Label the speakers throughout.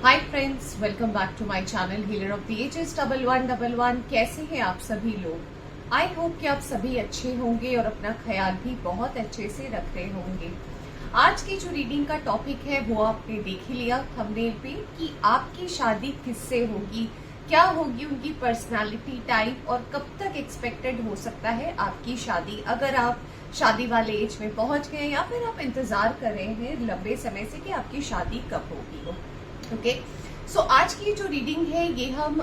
Speaker 1: Hi friends, welcome back to my channel healer of the ages 1111। कैसे हैं आप सभी लोग। आई होप कि आप सभी अच्छे होंगे और अपना ख्याल भी बहुत अच्छे से रख रहे होंगे। आज की जो रीडिंग का टॉपिक है वो आपने देख ही लिया थंबनेल पे कि आपकी शादी किससे होगी, क्या होगी उनकी पर्सनालिटी टाइप और कब तक एक्सपेक्टेड हो सकता है आपकी शादी, अगर आप शादी वाले एज में पहुंच गए या फिर आप इंतजार कर रहे हैं लंबे समय से कि आपकी शादी कब होगी। ओके, सो आज की जो रीडिंग है ये हम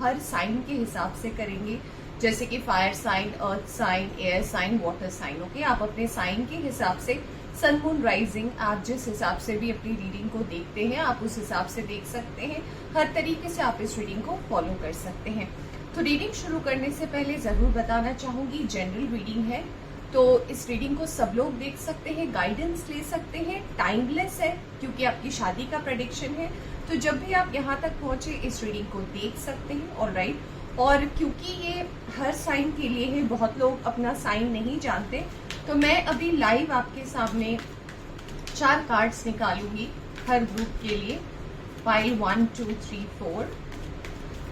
Speaker 1: हर साइन के हिसाब से करेंगे, जैसे कि fire sign, earth sign, air sign, water sign. Okay, आप अपने साइन के हिसाब से सन मून राइजिंग, आप जिस हिसाब से भी अपनी रीडिंग को देखते हैं आप उस हिसाब से देख सकते हैं। हर तरीके से आप इस रीडिंग को फॉलो कर सकते हैं। तो रीडिंग शुरू करने से पहले जरूर बताना चाहूंगी, जनरल रीडिंग है तो इस रीडिंग को सब लोग देख सकते हैं, गाइडेंस ले सकते हैं, टाइमलेस है क्योंकि आपकी शादी का प्रेडिक्शन है। तो जब भी आप यहाँ तक पहुंचे इस रीडिंग को देख सकते हैं। ऑलराइट, और क्योंकि ये हर साइन के लिए है, बहुत लोग अपना साइन नहीं जानते, तो मैं अभी लाइव आपके सामने 4 कार्ड्स निकालूंगी हर ग्रुप के लिए, पाइल 1 2 3 4।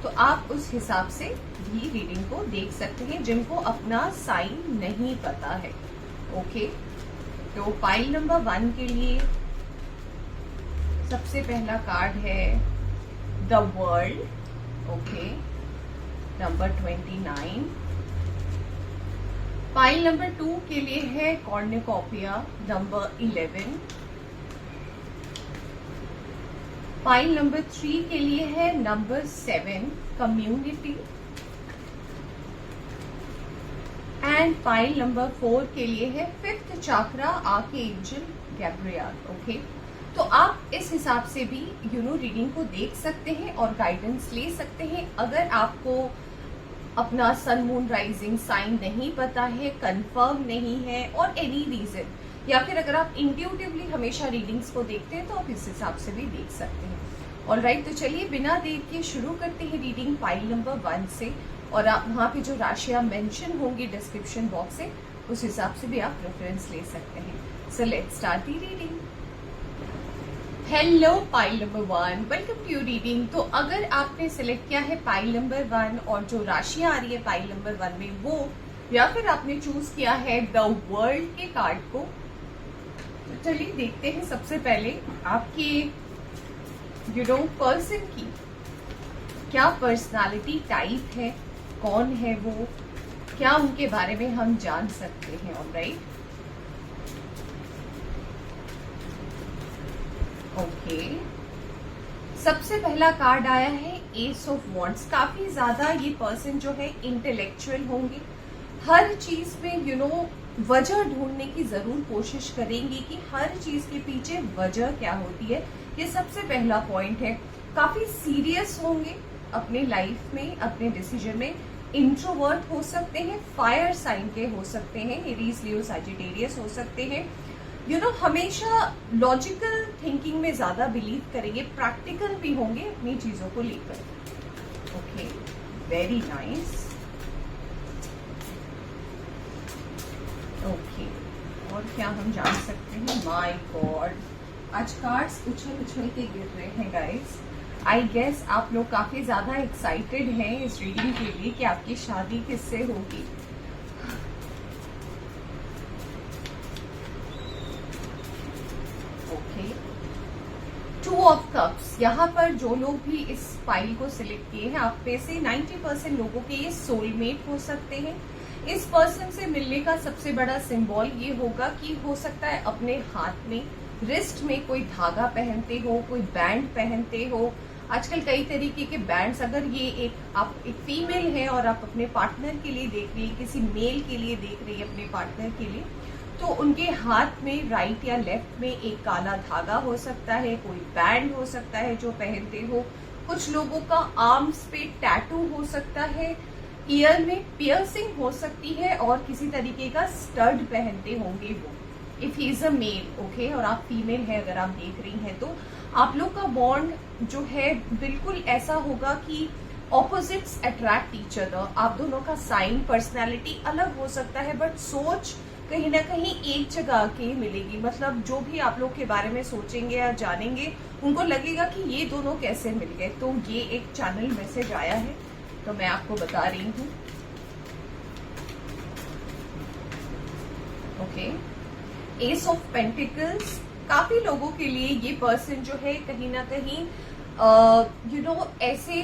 Speaker 1: तो आप उस हिसाब से भी रीडिंग को देख सकते हैं जिनको अपना साइन नहीं पता है। ओके, तो पाइल नंबर 1 के लिए सबसे पहला कार्ड है the world. Okay, number 29। Pile number 2 के लिए है कॉर्निकोपिया, नंबर 11। पाइल नंबर 3 के लिए है number 7, community. And pile number 4 के लिए है 5th chakra, archangel Gabriel. Okay, तो आप इस हिसाब से भी रीडिंग को देख सकते हैं और गाइडेंस ले सकते हैं। अगर आपको अपना सन मून राइजिंग साइन नहीं पता है, कंफर्म नहीं है और एनी रीजन, या फिर अगर आप इंट्यूटिवली हमेशा रीडिंग्स को देखते हैं तो आप इस हिसाब से भी देख सकते हैं। ऑलराइट, तो चलिए बिना देर के शुरू करते हैं रीडिंग पाइल नंबर 1 से। और आप वहां पे जो राशियां मेंशन होंगी डिस्क्रिप्शन बॉक्स से, उस हिसाब से भी आप रेफरेंस ले सकते हैं। So let's start the reading. Hello pile number 1, welcome to your reading. तो अगर आपने सिलेक्ट किया है पाइल नंबर 1 और जो राशियां आ रही है पाइल नंबर 1 में वो, या फिर आपने चूज किया है द वर्ल्ड के कार्ड को, तो चलिए देखते हैं सबसे पहले आपके पर्सन की क्या पर्सनालिटी टाइप है, कौन है वो, क्या उनके बारे में हम जान सकते हैं। ऑलराइट, ओके, सबसे पहला कार्ड आया है एस ऑफ वॉन्ड्स। काफी ज्यादा ये पर्सन जो है इंटेलेक्चुअल होंगे, हर चीज में वजह ढूंढने की जरूर कोशिश करेंगी कि हर चीज के पीछे वजह क्या होती है। ये सबसे पहला पॉइंट है। काफी सीरियस होंगे अपने लाइफ में, अपने डिसीजन में। इंट्रोवर्ट हो सकते हैं, फायर साइन के हो सकते हैं, एरीज, लियो, सैजिटेरियस हो सकते हैं। हमेशा लॉजिकल थिंकिंग में ज्यादा बिलीव करेंगे, प्रैक्टिकल भी होंगे अपनी चीजों को लेकर। Okay, very nice. ओके, और क्या हम जान सकते हैं। माय गॉड, आज कार्ड्स उछल उछल के गिर रहे हैं गाइस। आई गेस आप लोग काफी ज्यादा एक्साइटेड हैं इस रीडिंग के लिए कि आपकी शादी किससे होगी। Okay, 2 of cups. यहाँ पर जो लोग भी इस फाइल को सिलेक्ट किए हैं, आप में से 90% लोगों के ये सोलमेट हो सकते हैं। इस पर्सन से मिलने का सबसे बड़ा सिंबल ये होगा कि हो सकता है अपने हाथ में, रिस्ट में कोई धागा पहनते हो, कोई बैंड पहनते हो। आजकल कई तरीके के बैंड्स, अगर ये आप एक फीमेल है और आप अपने पार्टनर के लिए देख रही है, किसी मेल के लिए देख रही है अपने पार्टनर के लिए, तो उनके हाथ में राइट या लेफ्ट में एक काला धागा हो सकता है, कोई बैंड हो सकता है जो पहनते हो। कुछ लोगों का आर्म्स पे टैटू हो सकता है, ईयर में पियर्सिंग हो सकती है और किसी तरीके का स्टड पहनते होंगे वो, if he is a male. Okay, और आप फीमेल है अगर आप देख रही हैं, तो आप लोग का बॉन्ड जो है बिल्कुल ऐसा होगा कि ऑपोजिट्स अट्रैक्ट ईच अदर। आप दोनों का साइन, पर्सनैलिटी अलग हो सकता है बट सोच कहीं ना कहीं एक जगह की मिलेगी। मतलब जो भी आप लोग के बारे में सोचेंगे या जानेंगे उनको लगेगा कि ये दोनों कैसे मिल गए। तो ये एक चैनल मैसेज आया है तो मैं आपको बता रही हूँ। ओके, एस ऑफ पेंटिकल्स, काफी लोगों के लिए ये पर्सन जो है कहीं ना कहीं ऐसे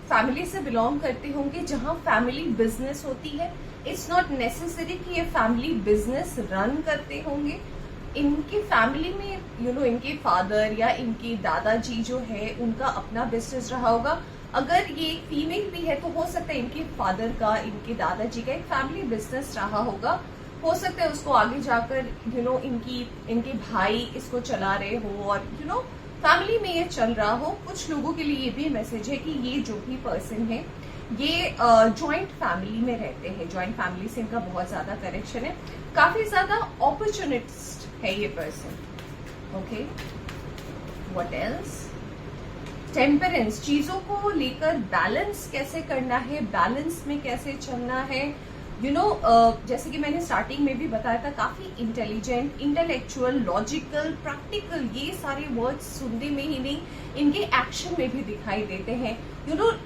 Speaker 1: फैमिली से बिलोंग करते होंगे जहां फैमिली बिजनेस होती है। इट्स नॉट नेसेसरी कि ये फैमिली बिजनेस रन करते होंगे। इनके फैमिली में इनके फादर या इनके दादाजी जो है उनका अपना बिजनेस रहा होगा। अगर ये फीमेल भी है तो हो सकता है इनके फादर का, इनके दादाजी का एक फैमिली बिजनेस रहा होगा। हो सकता है उसको आगे जाकर इनके भाई इसको चला रहे हो और फैमिली में ये चल रहा हो। कुछ लोगों के लिए ये भी मैसेज है कि ये जो भी पर्सन है ये जॉइंट फैमिली में रहते हैं। जॉइंट फैमिली से इनका बहुत ज्यादा कनेक्शन है, काफी ज्यादा अपॉर्चुनिस्ट है ये person. Okay, what else? Temperance, चीजों को लेकर बैलेंस कैसे करना है, बैलेंस में कैसे चलना है। जैसे कि मैंने स्टार्टिंग में भी बताया था, काफी इंटेलिजेंट, इंटेलेक्चुअल, लॉजिकल, प्रैक्टिकल, ये सारे वर्ड्स सुनने में ही नहीं इनके एक्शन में भी दिखाई देते हैं।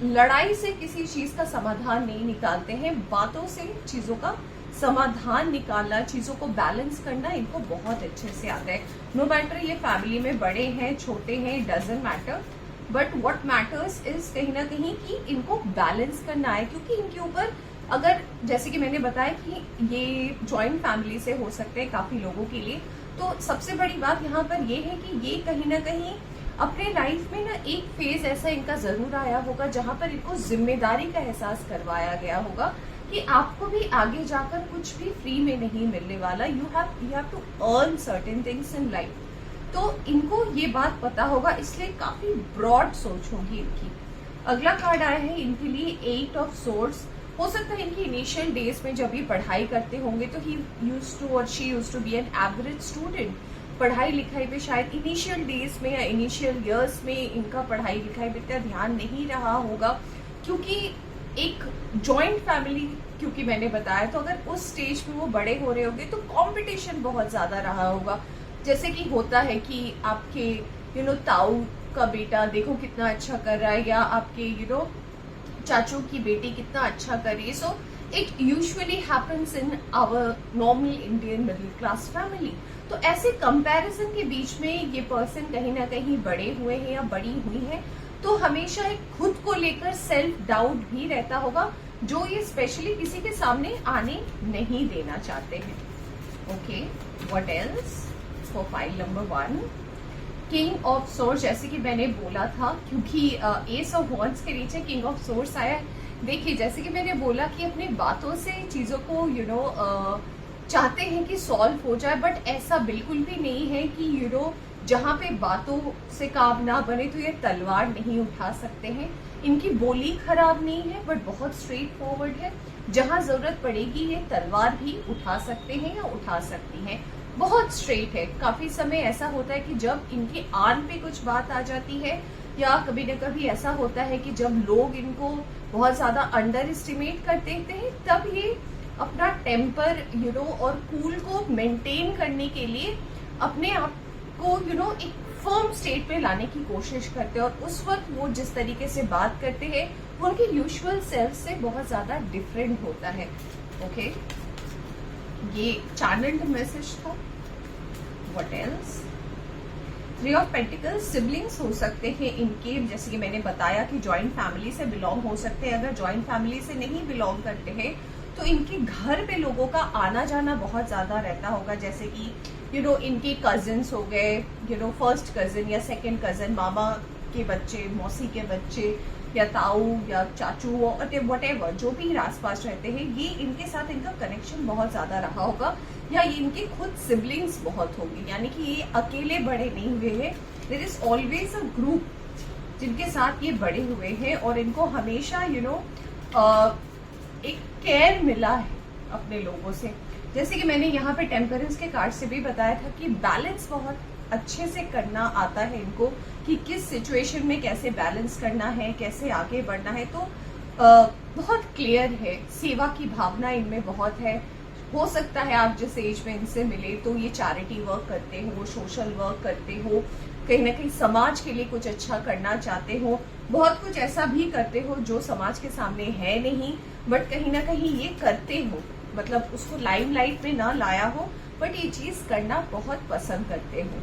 Speaker 1: लड़ाई से किसी चीज का समाधान नहीं निकालते हैं, बातों से चीजों का समाधान निकालना, चीजों को बैलेंस करना इनको बहुत अच्छे से आता है। नो मैटर ये फैमिली में बड़े हैं छोटे हैं, doesn't matter, but what matters is कहीं ना कहीं कि इनको बैलेंस करना है। क्योंकि इनके ऊपर, अगर जैसे कि मैंने बताया कि ये जॉइंट फैमिली से हो सकते हैं काफी लोगों के लिए, तो सबसे बड़ी बात यहाँ पर ये है कि ये कहीं ना कहीं अपने लाइफ में ना एक फेज ऐसा इनका जरूर आया होगा जहां पर इनको जिम्मेदारी का एहसास करवाया गया होगा कि आपको भी आगे जाकर कुछ भी फ्री में नहीं मिलने वाला। You have to earn certain things in life. तो इनको ये बात पता होगा, इसलिए काफी ब्रॉड सोच होगी इनकी। अगला कार्ड आया है इनके लिए 8 ऑफ सोर्ड्स। हो सकता है इनकी इनिशियल डेज में जब ये पढ़ाई करते होंगे तो ही यूज्ड टू और she used to be an average student. पढ़ाई लिखाई पे शायद इनिशियल डेज में या इनिशियल इयर्स में इनका पढ़ाई लिखाई पे इतना ध्यान नहीं रहा होगा, क्योंकि एक जॉइंट फैमिली, क्योंकि मैंने बताया, तो अगर उस स्टेज पे वो बड़े हो रहे होंगे तो कंपटीशन बहुत ज्यादा रहा होगा। जैसे कि होता है कि आपके ताऊ का बेटा देखो कितना अच्छा कर रहा है, या आपके चाचू की बेटी कितना अच्छा कर रही है। So it usually happens in our normal Indian middle class family. तो ऐसे कंपैरिजन के बीच में ये पर्सन कहीं ना कहीं बड़े हुए हैं या बड़ी हुई है, तो हमेशा एक खुद को लेकर सेल्फ डाउट भी रहता होगा, जो ये स्पेशली किसी के सामने आने नहीं देना चाहते हैं। Okay, what else for file number 1? King of source, जैसे कि मैंने बोला था, क्योंकि एस ऑफ वॉन्ड्स के नीचे किंग ऑफ सोर्स आया है। देखिए, जैसे कि मैंने बोला कि अपनी बातों से चीजों को चाहते हैं कि सॉल्व हो जाए, बट ऐसा बिल्कुल भी नहीं है कि जहाँ पे बातों से काम ना बने तो ये तलवार नहीं उठा सकते हैं। इनकी बोली खराब नहीं है बट बहुत स्ट्रेट फॉरवर्ड है। जहाँ जरूरत पड़ेगी ये तलवार भी उठा सकते हैं या उठा सकती हैं। बहुत स्ट्रेट है। काफी समय ऐसा होता है कि जब इनके आन पे कुछ बात आ जाती है, या कभी न कभी ऐसा होता है कि जब लोग इनको बहुत ज्यादा अंडर एस्टिमेट कर देते हैं, तब ये अपना टेम्पर और कूल को मेंटेन करने के लिए अपने आप को एक फर्म स्टेट पे लाने की कोशिश करते हैं। और उस वक्त वो जिस तरीके से बात करते हैं वो उनके यूजुअल सेल्फ से बहुत ज्यादा डिफरेंट होता है। ओके, ये चैनल्ड मैसेज था। What else? 3 of pentacles, siblings हो सकते हैं इनके, जैसे कि मैंने बताया कि जॉइंट फैमिली से बिलोंग हो सकते हैं। अगर जॉइंट फैमिली से नहीं बिलोंग करते हैं तो इनके घर पे लोगों का आना जाना बहुत ज्यादा रहता होगा। जैसे कि इनके कजिन्स हो गए, फर्स्ट कजिन या सेकंड कजिन, मामा के बच्चे, मौसी के बच्चे, या ताऊ या चाचू, व्हाटएवर जो भी आसपास रहते हैं, ये इनके साथ इनका कनेक्शन बहुत ज्यादा रहा होगा। या ये इनके खुद सिबलिंग्स बहुत होंगे, यानी कि ये अकेले बड़े नहीं हुए हैं। There is always a group जिनके साथ ये बड़े हुए हैं, और इनको हमेशा एक केयर मिला है अपने लोगों से। जैसे कि मैंने यहाँ पे टेम्परेंस के कार्ड से भी बताया था कि बैलेंस बहुत अच्छे से करना आता है इनको, कि किस सिचुएशन में कैसे बैलेंस करना है, कैसे आगे बढ़ना है। तो बहुत क्लियर है, सेवा की भावना इनमें बहुत है, हो सकता है आप जिस एज में इनसे मिले तो ये चैरिटी वर्क करते हो, सोशल वर्क करते हो, कहीं ना कहीं समाज के लिए कुछ अच्छा करना चाहते हो, बहुत कुछ ऐसा भी करते हो जो समाज के सामने है नहीं, बट कहीं ना कहीं ये करते हो, मतलब उसको लाइमलाइट में ना लाया हो, बट ये चीज करना बहुत पसंद करते हो।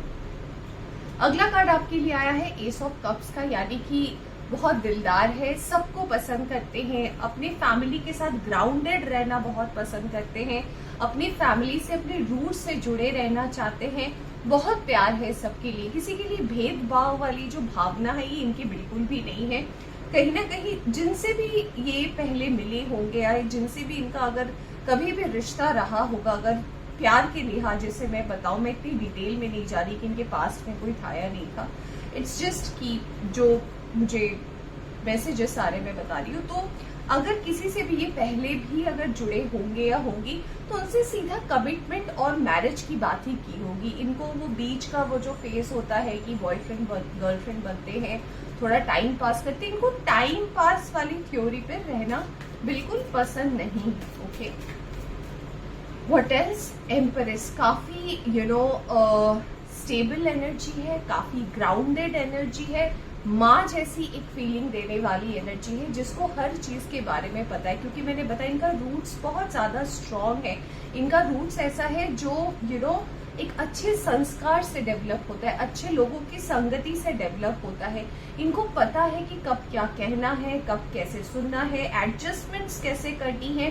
Speaker 1: अगला कार्ड आपके लिए आया है एस ऑफ कप्स का, यानी कि बहुत दिलदार है, सबको पसंद करते हैं, अपने फैमिली के साथ ग्राउंडेड रहना बहुत पसंद करते हैं, अपनी फैमिली से, अपने रूट से जुड़े रहना चाहते हैं, बहुत प्यार है सबके लिए, किसी के लिए भेदभाव वाली जो भावना है ये इनकी बिल्कुल भी नहीं है। कहीं ना कहीं जिनसे भी ये पहले मिले होंगे या जिनसे भी इनका अगर कभी भी रिश्ता रहा होगा, अगर प्यार के लिहाज से मैं बताऊं, मैं इतनी डिटेल में नहीं जा रही कि इनके पास्ट में कोई था या नहीं था, इट्स जस्ट कि जो मुझे मैसेजेस सारे मैं बता रही हूँ। तो अगर किसी से भी ये पहले भी अगर जुड़े होंगे या होंगी तो उनसे सीधा कमिटमेंट और मैरिज की बात ही की होगी। इनको वो बीच का वो जो फेस होता है कि बॉयफ्रेंड गर्लफ्रेंड बनते हैं, थोड़ा टाइम पास करते हैं, इनको टाइम पास वाली थ्योरी पे रहना बिल्कुल पसंद नहीं है। ओके, व्हाट एल्स, एम्प्रेस, काफी स्टेबल एनर्जी है, काफी ग्राउंडेड एनर्जी है, माँ जैसी एक फीलिंग देने वाली एनर्जी है, जिसको हर चीज के बारे में पता है, क्योंकि मैंने बताया इनका रूट्स बहुत ज्यादा स्ट्रॉन्ग है। इनका रूट्स ऐसा है जो एक अच्छे संस्कार से डेवलप होता है, अच्छे लोगों की संगति से डेवलप होता है। इनको पता है कि कब क्या कहना है, कब कैसे सुनना है, एडजस्टमेंट्स कैसे करनी है,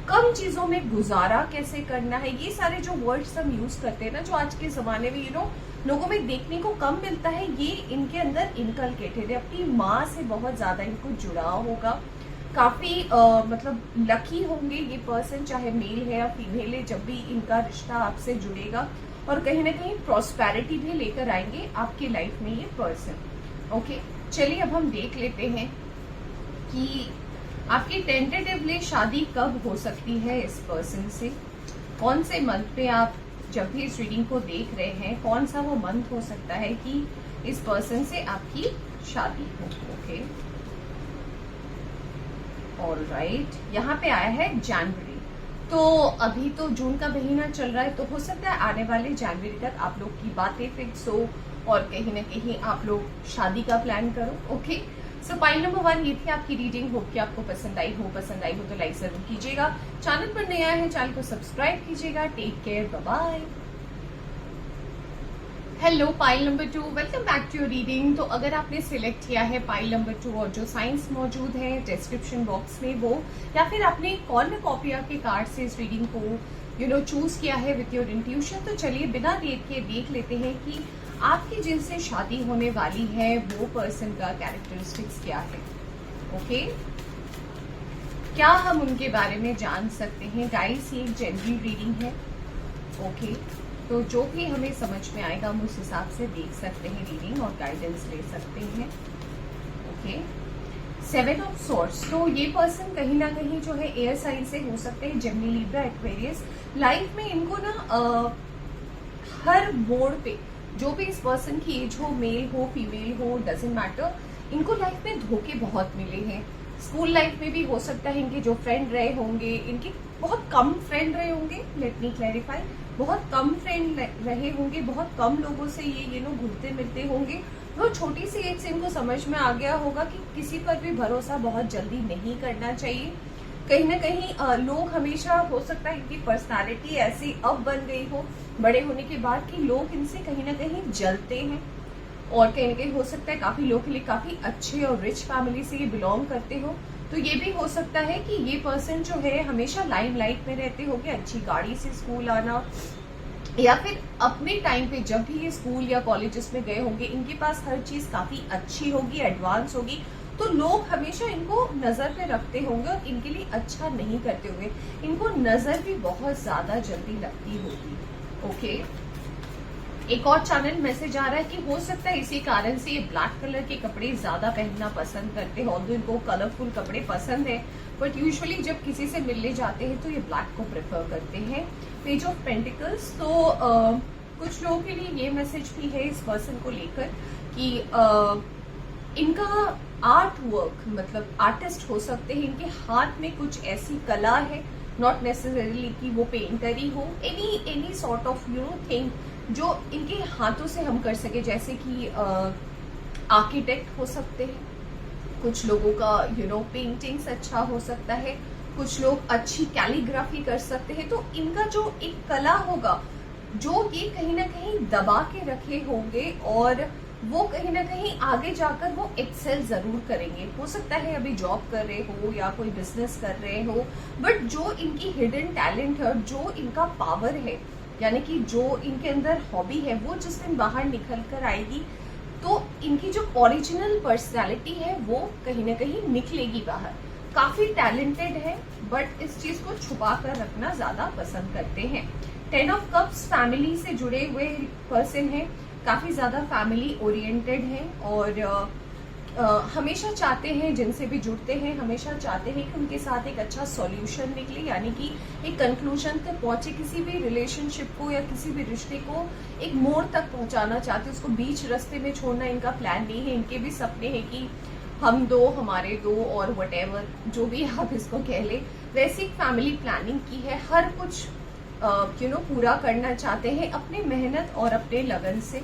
Speaker 1: कम चीजों में गुजारा कैसे करना है। ये सारे जो वर्ड्स हम यूज करते हैं ना, जो आज के जमाने में लोगों में देखने को कम मिलता है, ये इनके अंदर इनकलकेटेड है। अपनी माँ से बहुत ज्यादा इनको जुड़ाव होगा, काफी मतलब लकी होंगे ये पर्सन, चाहे मेल है या फीमेल है, जब भी इनका रिश्ता आपसे जुड़ेगा, और कहीं ना कहीं प्रॉस्पेरिटी भी लेकर आएंगे आपकी लाइफ में ये पर्सन। ओके, चलिए अब हम देख लेते हैं कि आपकी टेंटेटिवली शादी कब हो सकती है इस पर्सन से, कौन से मंथ पे आप जब भी इस रीडिंग को देख रहे हैं, कौन सा वो मंथ हो सकता है कि इस पर्सन से आपकी शादी हो। ओके, ऑलराइट, यहाँ पे आया है जनवरी, तो अभी तो जून का महीना चल रहा है, तो हो सकता है आने वाले जनवरी तक आप लोग की बातें फिक्स हो और कहीं ना कहीं आप लोग शादी का प्लान करो। ओके, सो पाइल नंबर 1 ये थी आपकी रीडिंग। होप कि आपको पसंद आई हो तो लाइक जरूर कीजिएगा, चैनल पर नया है चैनल को सब्सक्राइब कीजिएगा। Take care, bye bye. Hello pile number 2, welcome back to your reading. तो अगर आपने सिलेक्ट किया है पाइल नंबर 2 और जो साइंस मौजूद है डिस्क्रिप्शन बॉक्स में वो, या फिर आपने कॉर्नकॉपिया के कार्ड से इस रीडिंग को चूज किया है विथ योर इंट्यूशन, तो चलिए बिना देर के देख लेते हैं कि आपकी जिनसे शादी होने वाली है वो पर्सन का कैरेक्टरिस्टिक्स क्या है। ओके, क्या हम उनके बारे में जान सकते हैं। गाइस, ये एक जेन्युइन रीडिंग है। ओके, तो जो भी हमें समझ में आएगा हम उस हिसाब से देख सकते हैं रीडिंग और गाइडेंस ले सकते हैं। ओके, 7 ऑफ सोर्ड्स, तो ये पर्सन कहीं ना कहीं जो है एयर साइन से हो सकते हैं, जेमिनी, लिब्रा, एक्वेरियस। लाइफ में इनको ना हर मोड़ पे जो भी इस पर्सन की एज हो, मेल हो फीमेल हो, डजंट मैटर, इनको लाइफ में धोखे बहुत मिले हैं। स्कूल लाइफ में भी हो सकता है इनके जो फ्रेंड रहे होंगे, इनके बहुत कम फ्रेंड रहे होंगे, लेट मी क्लैरिफाई, बहुत कम फ्रेंड रहे होंगे, बहुत कम लोगों से ये लोग घुलते मिलते होंगे। बहुत छोटी सी एज से इनको समझ में आ गया होगा कि किसी पर भी भरोसा बहुत जल्दी नहीं करना चाहिए। कहीं ना कहीं लोग हमेशा, हो सकता है इनकी पर्सनालिटी ऐसी अब बन गई हो बड़े होने के बाद कि लोग इनसे कहीं ना कहीं जलते हैं, और कहीं ना कहीं हो सकता है काफी लोगों के लिए काफी अच्छे और रिच फैमिली से ये बिलोंग करते हो। तो ये भी हो सकता है कि ये पर्सन जो है हमेशा लाइमलाइट में रहते होंगे, अच्छी गाड़ी से स्कूल आना, या फिर अपने टाइम पे जब भी ये स्कूल या कॉलेजेस में गए होंगे इनके पास हर चीज काफी अच्छी होगी, एडवांस होगी, तो लोग हमेशा इनको नजर पे रखते होंगे और इनके लिए अच्छा नहीं करते होंगे, इनको नजर भी बहुत ज्यादा जल्दी लगती होगी। ओके, एक और चैनल मैसेज आ रहा है कि हो सकता है इसी कारण से ये ब्लैक कलर के कपड़े ज्यादा पहनना पसंद करते हैं, और इनको कलरफुल कपड़े पसंद है, बट यूजुअली जब किसी से मिलने जाते हैं तो ये ब्लैक को प्रेफर करते हैं। पेज ऑफ पेंटिकल्स, तो कुछ लोगों के लिए ये मैसेज भी है इस पर्सन को लेकर कि इनका आर्ट वर्क, मतलब आर्टिस्ट हो सकते हैं, इनके हाथ में कुछ ऐसी कला है नॉट नेसेसरीली कि वो पेंटर ही हो, एनी सॉर्ट ऑफ थिंग जो इनके हाथों से हम कर सके, जैसे कि आर्किटेक्ट हो सकते हैं, कुछ लोगों का पेंटिंग्स अच्छा हो सकता है, कुछ लोग अच्छी कैलीग्राफी कर सकते हैं। तो इनका जो एक कला होगा जो ये कहीं ना कहीं दबा के रखे होंगे और वो कहीं ना कहीं आगे जाकर वो एक्सेल जरूर करेंगे। हो सकता है अभी जॉब कर रहे हो या कोई बिजनेस कर रहे हो, बट जो इनकी हिडन टैलेंट है, जो इनका पावर है, यानी कि जो इनके अंदर हॉबी है, वो जिस दिन बाहर निकल कर आएगी तो इनकी जो ओरिजिनल पर्सनालिटी है वो कहीं ना कहीं निकलेगी बाहर। काफी टैलेंटेड है बट इस चीज को छुपा कर रखना ज्यादा पसंद करते हैं। 10 ऑफ कप्स फैमिली से जुड़े हुए पर्सन है, काफी ज्यादा फैमिली ओरिएंटेड है और हमेशा चाहते हैं, जिनसे भी जुड़ते हैं हमेशा चाहते हैं कि उनके साथ एक अच्छा सॉल्यूशन निकले, यानी कि एक कंक्लूजन तक पहुंचे। किसी भी रिलेशनशिप को या किसी भी रिश्ते को एक मोड़ तक पहुंचाना चाहते हैं, उसको बीच रास्ते में छोड़ना इनका प्लान नहीं है। इनके भी सपने हैं कि हम दो, हमारे दो, और वटेवर जो भी आप इसको कह ले, वैसी फैमिली प्लानिंग की है। हर कुछ पूरा करना चाहते हैं अपने मेहनत और अपने लगन से,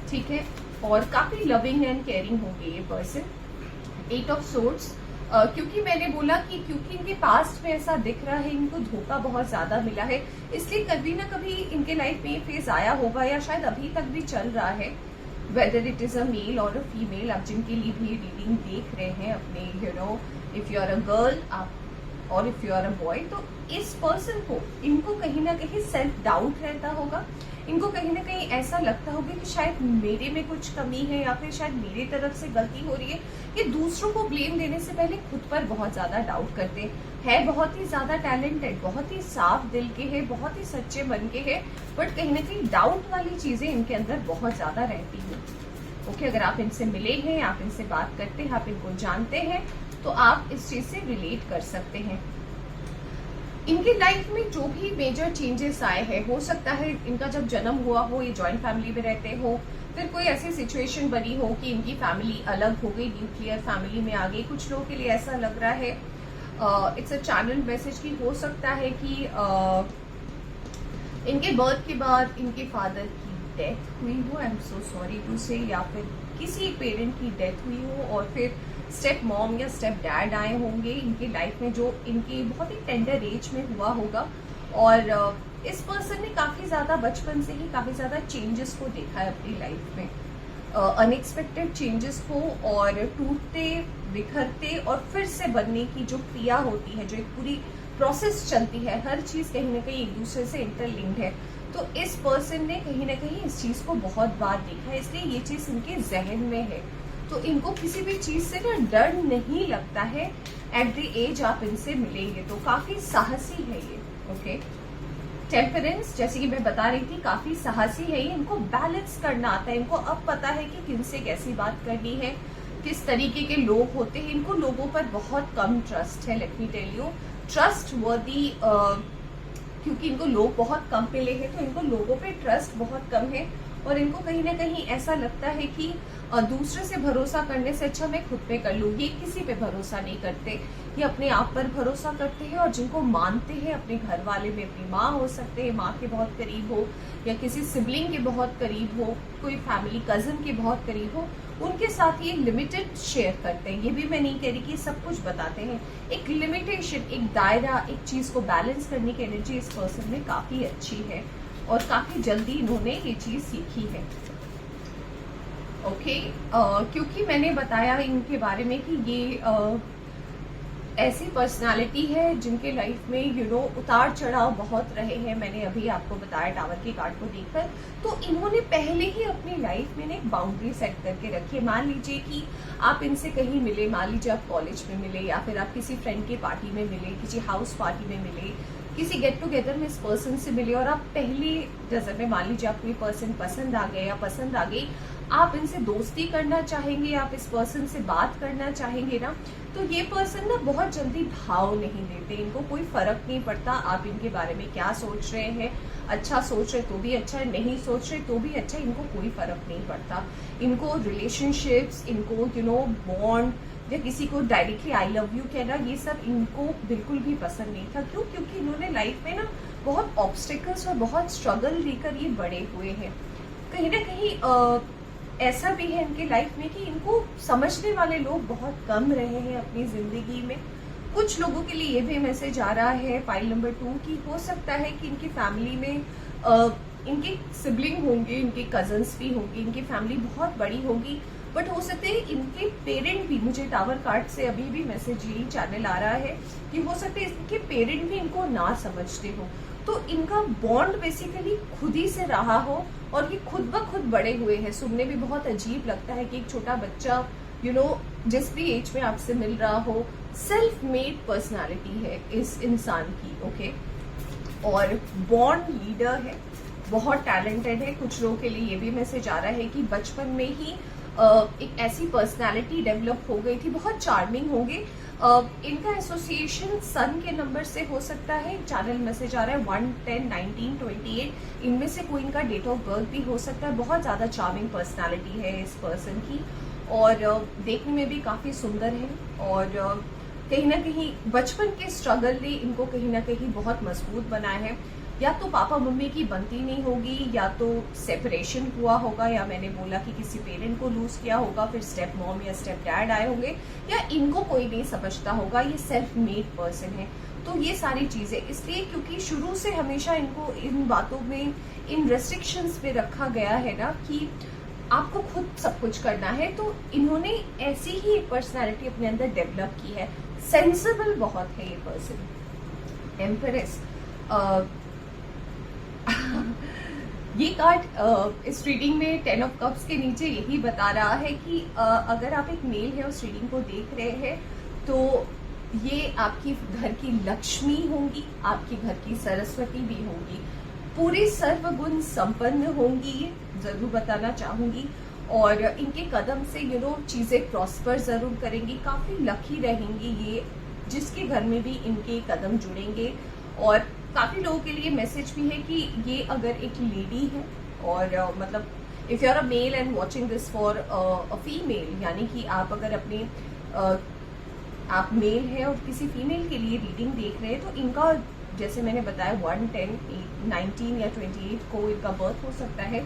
Speaker 1: ठीक है। और काफी लविंग एंड केयरिंग होंगे ये पर्सन। 8 ऑफ सोर्ड्स, क्योंकि मैंने बोला कि क्योंकि इनके पास्ट में ऐसा दिख रहा है, इनको धोखा बहुत ज्यादा मिला है, इसलिए कभी ना कभी इनके लाइफ में ये फेज आया होगा या शायद अभी तक भी चल रहा है। Whether it is a male और अ फीमेल, आप जिनके लिए भी रीडिंग देख रहे हैं अपने if you are a girl आप और if you are a boy, तो इस पर्सन को, इनको कहीं ना कहीं सेल्फ डाउट रहता होगा। इनको कहीं ना कहीं ऐसा लगता होगा कि शायद मेरे में कुछ कमी है या फिर शायद मेरी तरफ से गलती हो रही है। ये दूसरों को ब्लेम देने से पहले खुद पर बहुत ज्यादा डाउट करते हैं। बहुत ही ज्यादा टैलेंटेड, बहुत ही साफ दिल के हैं, बहुत ही सच्चे मन के हैं, बट कहीं ना कहीं डाउट वाली चीजें इनके अंदर बहुत ज्यादा रहती हैं। ओके, अगर आप इनसे मिले हैं, आप इनसे बात करते हैं, आप इनको जानते हैं, तो आप इस चीज से रिलेट कर सकते हैं। इनकी लाइफ में जो भी मेजर चेंजेस आए हैं, हो सकता है इनका जब जन्म हुआ हो, ये जॉइंट फैमिली में रहते हो, फिर कोई ऐसी सिचुएशन बनी हो कि इनकी फैमिली अलग हो गई, न्यूक्लियर फैमिली में आ गई। कुछ लोगों के लिए ऐसा लग रहा है, इट्स अ चैनल मैसेज की हो सकता है कि इनके बर्थ के बाद इनके फादर की डेथ हुई हो, I am so sorry to say, या फिर किसी पेरेंट की डेथ हुई हो और फिर स्टेप मॉम या स्टेप डैड आए होंगे इनकी लाइफ में, जो इनकी बहुत ही टेंडर एज में हुआ होगा। और इस पर्सन ने काफी ज्यादा बचपन से ही काफी ज्यादा चेंजेस को देखा है अपनी लाइफ में, अनएक्सपेक्टेड चेंजेस को, और टूटते बिखरते और फिर से बनने की जो क्रिया होती है, जो एक पूरी प्रोसेस चलती है, हर चीज कहीं ना कहीं एक दूसरे से इंटरलिंक्ड है। तो इस पर्सन ने कहीं ना कहीं इस चीज को बहुत बार देखा है, इसलिए ये चीज इनके जहन में है। तो इनको किसी भी चीज से ना डर नहीं लगता है। एट द एज आप इनसे मिलेंगे तो काफी साहसी है ये। ओके, टेम्परेंस, जैसे कि मैं बता रही थी, काफी साहसी है ये, इनको बैलेंस करना आता है, इनको अब पता है कि किनसे कैसी बात करनी है, किस तरीके के लोग होते हैं। इनको लोगों पर बहुत कम ट्रस्ट है, let me tell you, trustworthy, क्योंकि इनको लोग बहुत कम मिले हैं तो इनको लोगों पे ट्रस्ट बहुत कम है। और इनको कहीं ना कहीं ऐसा लगता है कि दूसरे से भरोसा करने से अच्छा मैं खुद पे कर लूँ। ये किसी पे भरोसा नहीं करते, ये अपने आप पर भरोसा करते हैं और जिनको मानते हैं, अपने घर वाले में अपनी माँ हो सकते हैं, माँ के बहुत करीब हो, या किसी सिबलिंग के बहुत करीब हो, कोई फैमिली कजन के बहुत करीब हो, उनके साथ ये लिमिटेड शेयर करते हैं। ये भी मैं नहीं कह रही कि सब कुछ बताते हैं, एक लिमिटेशन, एक दायरा, एक चीज को बैलेंस करने की एनर्जी इस पर्सन में काफी अच्छी है और काफी जल्दी इन्होंने ये चीज सीखी है। ओके, क्योंकि मैंने बताया इनके बारे में कि ये ऐसी पर्सनालिटी है जिनके लाइफ में उतार चढ़ाव बहुत रहे हैं। मैंने अभी आपको बताया टावर के कार्ड को देखकर, तो इन्होंने पहले ही अपनी लाइफ में एक बाउंड्री सेट करके रखी है। मान लीजिए कि आप इनसे कहीं मिले, मान लीजिए आप कॉलेज में मिले या फिर आप किसी फ्रेंड की पार्टी में मिले, किसी हाउस पार्टी में मिले, किसी गेट टुगेदर में इस पर्सन से मिले और आप पहले जैसे में मान लीजिए आपको ये पर्सन पसंद आ गया या पसंद आ गई, आप इनसे दोस्ती करना चाहेंगे, आप इस पर्सन से बात करना चाहेंगे ना, तो ये पर्सन ना बहुत जल्दी भाव नहीं देते। इनको कोई फर्क नहीं पड़ता आप इनके बारे में क्या सोच रहे हैं, अच्छा सोच रहे तो भी अच्छा है, नहीं सोच रहे तो भी अच्छा, इनको कोई फर्क नहीं पड़ता। इनको रिलेशनशिप्स, इनको बॉन्ड, या किसी को डायरेक्टली आई लव यू कहना, ये सब इनको बिल्कुल भी पसंद नहीं था। क्यों? क्योंकि इन्होंने लाइफ में ना बहुत ऑब्स्टिकल्स और बहुत स्ट्रगल लेकर ये बड़े हुए हैं। कहीं ना कहीं ऐसा भी है इनके लाइफ में कि इनको समझने वाले लोग बहुत कम रहे हैं अपनी जिंदगी में। कुछ लोगों के लिए ये भी मैसेज आ रहा है फाइल नंबर 2 की हो सकता है कि इनकी फैमिली में इनके सिबलिंग होंगे, इनके कजन्स भी होंगे, इनकी फैमिली बहुत बड़ी होगी, बट हो सकते हैं इनके पेरेंट भी, मुझे टावर कार्ड से अभी भी मैसेज यही चैनल आ रहा है कि हो सकता है इनके पेरेंट भी इनको ना समझते हो। तो इनका बॉन्ड बेसिकली खुद ही से रहा हो और ये खुद ब खुद बड़े हुए हैं। सुनने में बहुत अजीब लगता है कि एक छोटा बच्चा जिस भी एज में आपसे मिल रहा हो, सेल्फ मेड पर्सनालिटी है इस इंसान की, ओके। और बॉन्ड लीडर है, बहुत टैलेंटेड है। कुछ लोगों के लिए ये भी मैसेज आ रहा है कि बचपन में ही एक ऐसी पर्सनालिटी डेवलप हो गई थी, बहुत चार्मिंग होंगे। इनका एसोसिएशन सन के नंबर से हो सकता है। चैनल मैसेज आ रहा है 1, 10, 19, 28, इनमें से कोई इनका डेट ऑफ बर्थ भी हो सकता है। बहुत ज्यादा चार्मिंग पर्सनालिटी है इस पर्सन की और देखने में भी काफी सुंदर है और कहीं ना कहीं बचपन के स्ट्रगल ने इनको कहीं ना कहीं बहुत मजबूत बनाया है। या तो पापा मम्मी की बनती नहीं होगी, या तो सेपरेशन हुआ होगा, या मैंने बोला कि किसी पेरेंट को लूज किया होगा, फिर स्टेप मॉम या स्टेप डैड आए होंगे, या इनको कोई नहीं समझता होगा। ये सेल्फ मेड पर्सन है। तो ये सारी चीजें इसलिए क्योंकि शुरू से हमेशा इनको इन बातों में, इन रेस्ट्रिक्शंस में रखा गया है ना कि आपको खुद सब कुछ करना है। तो इन्होंने ऐसी ही एक पर्सनैलिटी अपने अंदर डेवलप की है। सेंसिबल बहुत है ये पर्सन। एम्प्रेस ये कार्ड इस रीडिंग में 10 ऑफ कप्स के नीचे यही बता रहा है कि अगर आप एक मेल है उस रीडिंग को देख रहे हैं तो ये आपकी घर की लक्ष्मी होंगी, आपकी घर की सरस्वती भी होंगी, पूरी सर्वगुण संपन्न होंगी, जरूर बताना चाहूंगी। और इनके कदम से चीजें प्रॉस्पर जरूर करेंगी, काफी लकी रहेंगी ये, जिसके घर में भी इनके कदम जुड़ेंगे। और काफी लोगों के लिए मैसेज भी है कि ये अगर एक लेडी है और मतलब if you are a male and watching this for a female, यानी कि आप अगर अपने आप मेल है और किसी फीमेल के लिए रीडिंग देख रहे हैं तो इनका जैसे मैंने बताया 1, 10, 19 या 28 को इनका बर्थ हो सकता है।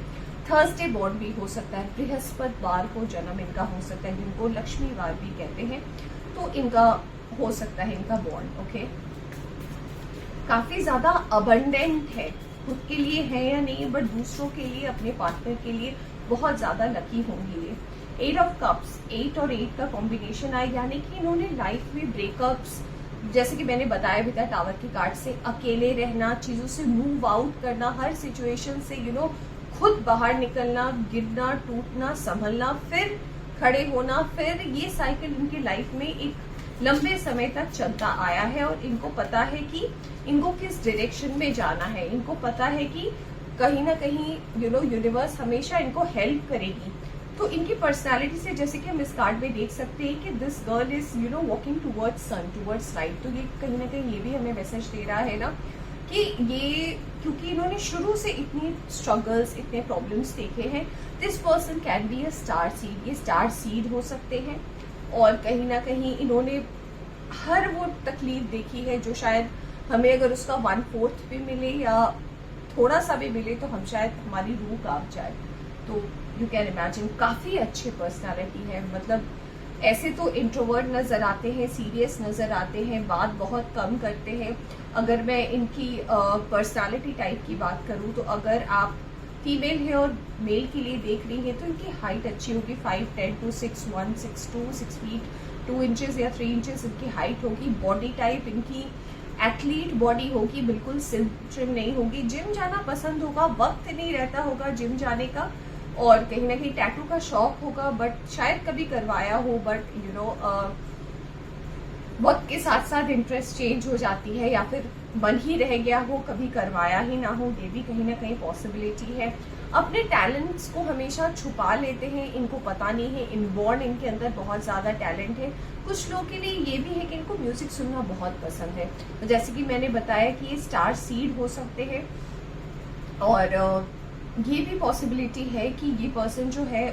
Speaker 1: थर्सडे बॉर्न भी हो सकता है, बृहस्पतिवार को जन्म इनका हो सकता है, जिनको लक्ष्मीवार भी कहते हैं। तो इनका हो सकता है इनका बॉर्न, ओके। काफी ज्यादा अबंडेंट है, खुद के लिए है या नहीं, बट दूसरों के लिए, अपने पार्टनर के लिए बहुत ज्यादा लकी होंगी ये। 8 ऑफ कप्स, 8 और 8 का कॉम्बिनेशन आया, यानी कि इन्होंने लाइफ में ब्रेकअप्स, जैसे कि मैंने बताया भी था टावर के कार्ड से, अकेले रहना, चीजों से मूव आउट करना, हर सिचुएशन से खुद बाहर निकलना, गिरना, टूटना, संभलना, फिर खड़े होना, फिर ये साइकिल इनकी लाइफ में एक लंबे समय तक चलता आया है। और इनको पता है कि इनको किस डायरेक्शन में जाना है, इनको पता है कि कहीं ना कहीं यूनिवर्स हमेशा इनको हेल्प करेगी। तो इनकी पर्सनालिटी से, जैसे कि हम इस कार्ड में देख सकते हैं कि this girl is walking towards sun, towards right. तो ये कहीं ना कहीं ये भी हमें मैसेज दे रहा है ना कि ये, क्योंकि इन्होंने शुरू से इतनी स्ट्रगल्स, इतने प्रॉब्लम्स देखे हैं, this person can be a star seed. ये स्टार सीड हो सकते हैं और कहीं ना कहीं इन्होंने हर वो तकलीफ देखी है जो शायद हमें अगर उसका 1/4 भी मिले या थोड़ा सा भी मिले तो हम शायद हमारी रूह कांप जाए। तो यू कैन इमेजिन, काफी अच्छी पर्सनालिटी है। मतलब ऐसे तो इंट्रोवर्ट नजर आते हैं, सीरियस नजर आते हैं, बात बहुत कम करते हैं। अगर मैं इनकी पर्सनालिटी टाइप की बात करूं तो अगर आप फीमेल है और मेल के लिए देख रही है तो इनकी हाइट अच्छी होगी, 5'10" to 6'1", 6'2", 6 feet 2 inches या 3 inches इनकी हाइट होगी। बॉडी टाइप इनकी एथलीट बॉडी होगी, बिल्कुल स्लिम नहीं होगी। जिम जाना पसंद होगा, वक्त नहीं रहता होगा जिम जाने का, और कहीं ना कहीं टैटू का शौक होगा, बट शायद कभी करवाया हो, बट वक्त के साथ साथ इंटरेस्ट चेंज हो जाती है, या फिर मन ही रह गया हो, कभी करवाया ही ना हो, ये भी कहीं ना कहीं पॉसिबिलिटी है। अपने टैलेंट्स को हमेशा छुपा लेते हैं, इनको पता नहीं है, इनबॉर्न इनके अंदर बहुत ज्यादा टैलेंट है। कुछ लोगों के लिए ये भी है कि इनको म्यूजिक सुनना बहुत पसंद है, तो जैसे कि मैंने बताया कि ये स्टार सीड हो सकते हैं। और ये भी पॉसिबिलिटी है कि ये पर्सन जो है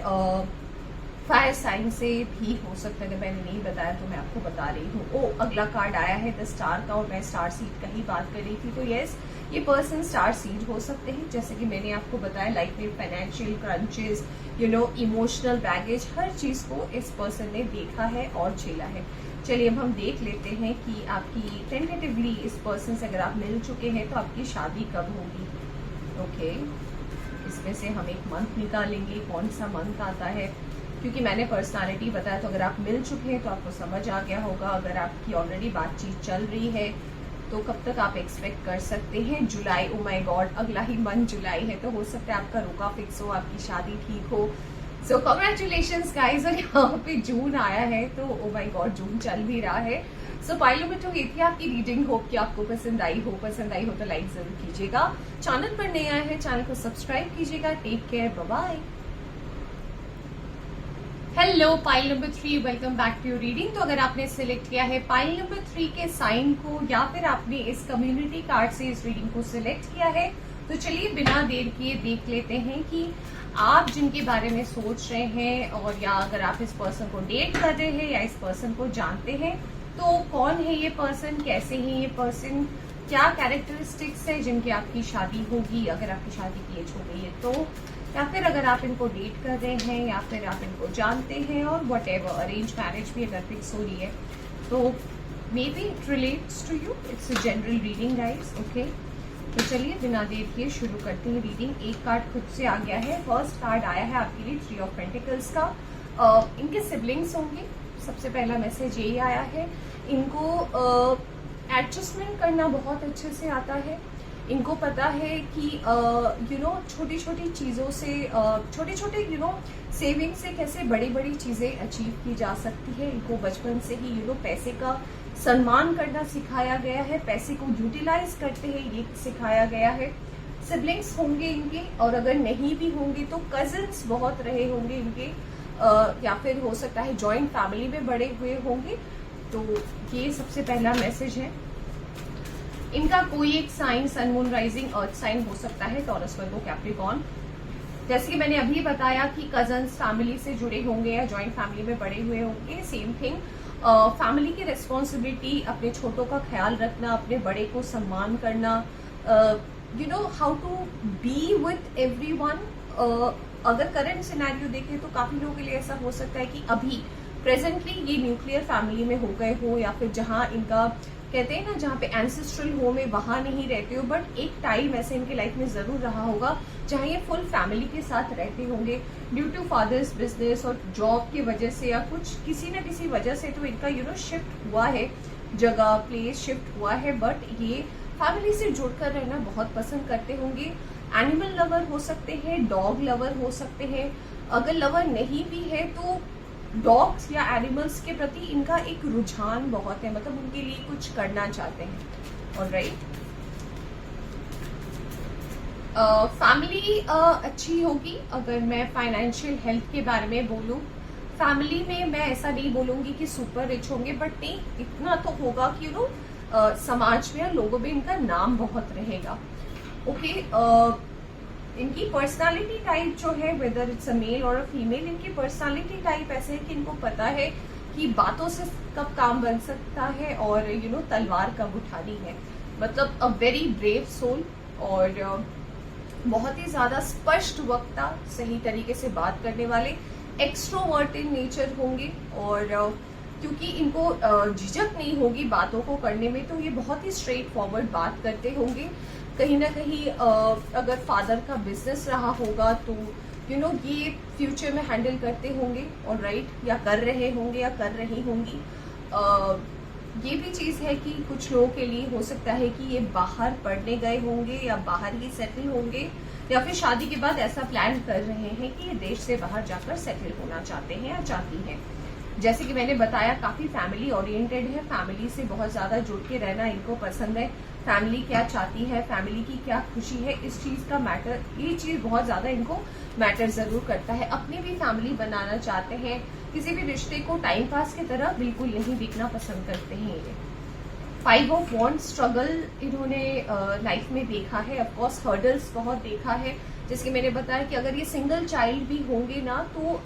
Speaker 1: फायर साइन से भी हो सकता है। अगर मैंने नहीं बताया तो मैं आपको बता रही हूँ। ओ, अगला कार्ड आया है द स्टार का, और मैं स्टार सीड का ही बात कर रही थी। तो यस, ये पर्सन स्टार सीड हो सकते हैं। जैसे कि मैंने आपको बताया, लाइफ में फाइनेंशियल क्रंचेस, इमोशनल बैगेज, हर चीज को इस पर्सन ने देखा है और झेला है। चलिए अब हम देख लेते हैं कि आपकी टेंटेटिवली इस पर्सन से अगर आप मिल चुके हैं तो आपकी शादी कब होगी। ओके, इसमें से हम एक मंथ निकालेंगे, कौन सा मंथ आता है, क्योंकि मैंने पर्सनालिटी बताया तो अगर आप मिल चुके हैं तो आपको समझ आ गया होगा। अगर आपकी ऑलरेडी बातचीत चल रही है तो कब तक आप एक्सपेक्ट कर सकते हैं। जुलाई, ओ माय गॉड, अगला ही मंथ जुलाई है, तो हो सकता है आपका रुका फिक्स हो, आपकी शादी ठीक हो। सो कॉन्ग्रेचुलेशंस गाइज। और यहाँ पे जून आया है तो ओ माय गॉड, जून चल भी रहा है। सो पाइलो मित्रों, ये थी आपकी रीडिंग। होप कि आपको पसंद आई हो तो लाइक जरूर कीजिएगा। चैनल पर नए आए हैं, चैनल को सब्सक्राइब कीजिएगा। Take care, bye bye. Hello pile number 3, welcome back to your reading. तो अगर आपने सिलेक्ट किया है पाइल नंबर 3 के साइन को, या फिर आपने इस कम्युनिटी कार्ड से इस रीडिंग को सिलेक्ट किया है, तो चलिए बिना देर किए देख लेते हैं कि आप जिनके बारे में सोच रहे हैं, और या अगर आप इस पर्सन को डेट कर रहे हैं या इस पर्सन को जानते हैं, तो कौन है ये पर्सन, कैसे है ये पर्सन, क्या कैरेक्टरिस्टिक्स है जिनकी आपकी शादी होगी, अगर आपकी शादी की एज हो गई है तो, या फिर अगर आप इनको डेट कर रहे हैं, या फिर आप इनको जानते हैं, और वट एवर, अरेंज मैरिज भी अगर फिक्स हो रही है तो maybe it relates to you. It's a general reading guys. Okay, तो चलिए बिना देर किए शुरू करते हैं रीडिंग। एक कार्ड खुद से आ गया है। फर्स्ट कार्ड आया है आपके लिए 3 ऑफ पेंटिकल्स का। इनके सिबलिंग्स होंगे, सबसे पहला मैसेज यही आया है। इनको एडजस्टमेंट करना बहुत अच्छे से आता है। इनको पता है कि छोटी छोटी चीज़ों से, छोटे छोटे सेविंग से कैसे बड़ी बड़ी चीज़ें अचीव की जा सकती है। इनको बचपन से ही पैसे का सम्मान करना सिखाया गया है, पैसे को यूटिलाइज करते हैं ये सिखाया गया है। सिबलिंग्स होंगे इनके, और अगर नहीं भी होंगे तो कजिन्स बहुत रहे होंगे इनके, या फिर हो सकता है जॉइंट फैमिली में बड़े हुए होंगे। तो ये सबसे पहला मैसेज है। इनका कोई एक साइन, सन, मून, राइजिंग, अर्थ साइन हो सकता है, टॉरस, वर्गो, कैप्रिकॉर्न। जैसे कि मैंने अभी बताया कि कजन्स फैमिली से जुड़े होंगे या जॉइंट फैमिली में बड़े हुए होंगे, सेम थिंग। फैमिली की रिस्पॉन्सिबिलिटी, अपने छोटों का ख्याल रखना, अपने बड़े को सम्मान करना, how to be with everyone. अगर करंट सिनेरियो देखें तो काफी लोगों के लिए ऐसा हो सकता है कि अभी प्रेजेंटली ये न्यूक्लियर फैमिली में हो गए हो, या फिर जहां इनका कहते हैं ना, जहाँ पे एंसेस्ट्रल होम है वहां नहीं रहते हो, बट एक टाइम ऐसे इनके लाइफ में जरूर रहा होगा जहाँ ये फुल फैमिली के साथ रहते होंगे। ड्यू टू फादर्स बिजनेस और जॉब की वजह से, या कुछ किसी न किसी वजह से तो इनका शिफ्ट हुआ है, जगह प्लेस शिफ्ट हुआ है, बट ये फैमिली से जुड़कर रहना बहुत पसंद करते होंगे। एनिमल लवर हो सकते हैं, डॉग लवर हो सकते हैं। अगर लवर नहीं भी है तो डॉग्स या एनिमल्स के प्रति इनका एक रुझान बहुत है, मतलब उनके लिए कुछ करना चाहते हैं। ऑलराइट, फैमिली अच्छी होगी। अगर मैं फाइनेंशियल हेल्थ के बारे में बोलूं, फैमिली में मैं ऐसा नहीं बोलूंगी कि सुपर रिच होंगे, बट नहीं, इतना तो होगा कि समाज में, लोगों में इनका नाम बहुत रहेगा। ओके, इनकी पर्सनालिटी टाइप जो है, वेदर इट्स अ मेल और अ फीमेल, इनकी पर्सनालिटी टाइप ऐसे है कि इनको पता है कि बातों से कब काम बन सकता है, और तलवार कब उठानी है। मतलब अ वेरी ब्रेव सोल, और बहुत ही ज्यादा स्पष्ट वक्ता, सही तरीके से बात करने वाले, एक्सट्रोवर्ट इन नेचर होंगे। और क्योंकि इनको झिझक नहीं होगी बातों को करने में, तो ये बहुत ही स्ट्रेट फॉरवर्ड बात करते होंगे। कहीं ना कहीं अगर फादर का बिजनेस रहा होगा तो ये फ्यूचर में हैंडल करते होंगे, ऑलराइट, या कर रहे होंगे या कर रही होंगी। ये भी चीज़ है कि कुछ लोगों के लिए हो सकता है कि ये बाहर पढ़ने गए होंगे, या बाहर ही सेटल होंगे, या फिर शादी के बाद ऐसा प्लान कर रहे हैं कि ये देश से बाहर जाकर सेटल होना चाहते हैं या चाहती हैं। जैसे कि मैंने बताया, काफी फैमिली ओरिएंटेड है, फैमिली से बहुत ज्यादा जुड़ के रहना इनको पसंद है। फैमिली क्या चाहती है, फैमिली की क्या खुशी है, इस चीज का मैटर, ये चीज बहुत ज्यादा इनको मैटर जरूर करता है। अपनी भी फैमिली बनाना चाहते हैं, किसी भी रिश्ते को टाइम पास की तरह बिल्कुल नहीं देखना पसंद करते हैं ये। 5 ऑफ वॉन्ड्स, स्ट्रगल इन्होंने लाइफ में देखा है, ऑफकोर्स हर्डल्स बहुत देखा है, जैसे कि मैंने बताया कि अगर ये सिंगल चाइल्ड भी होंगे ना तो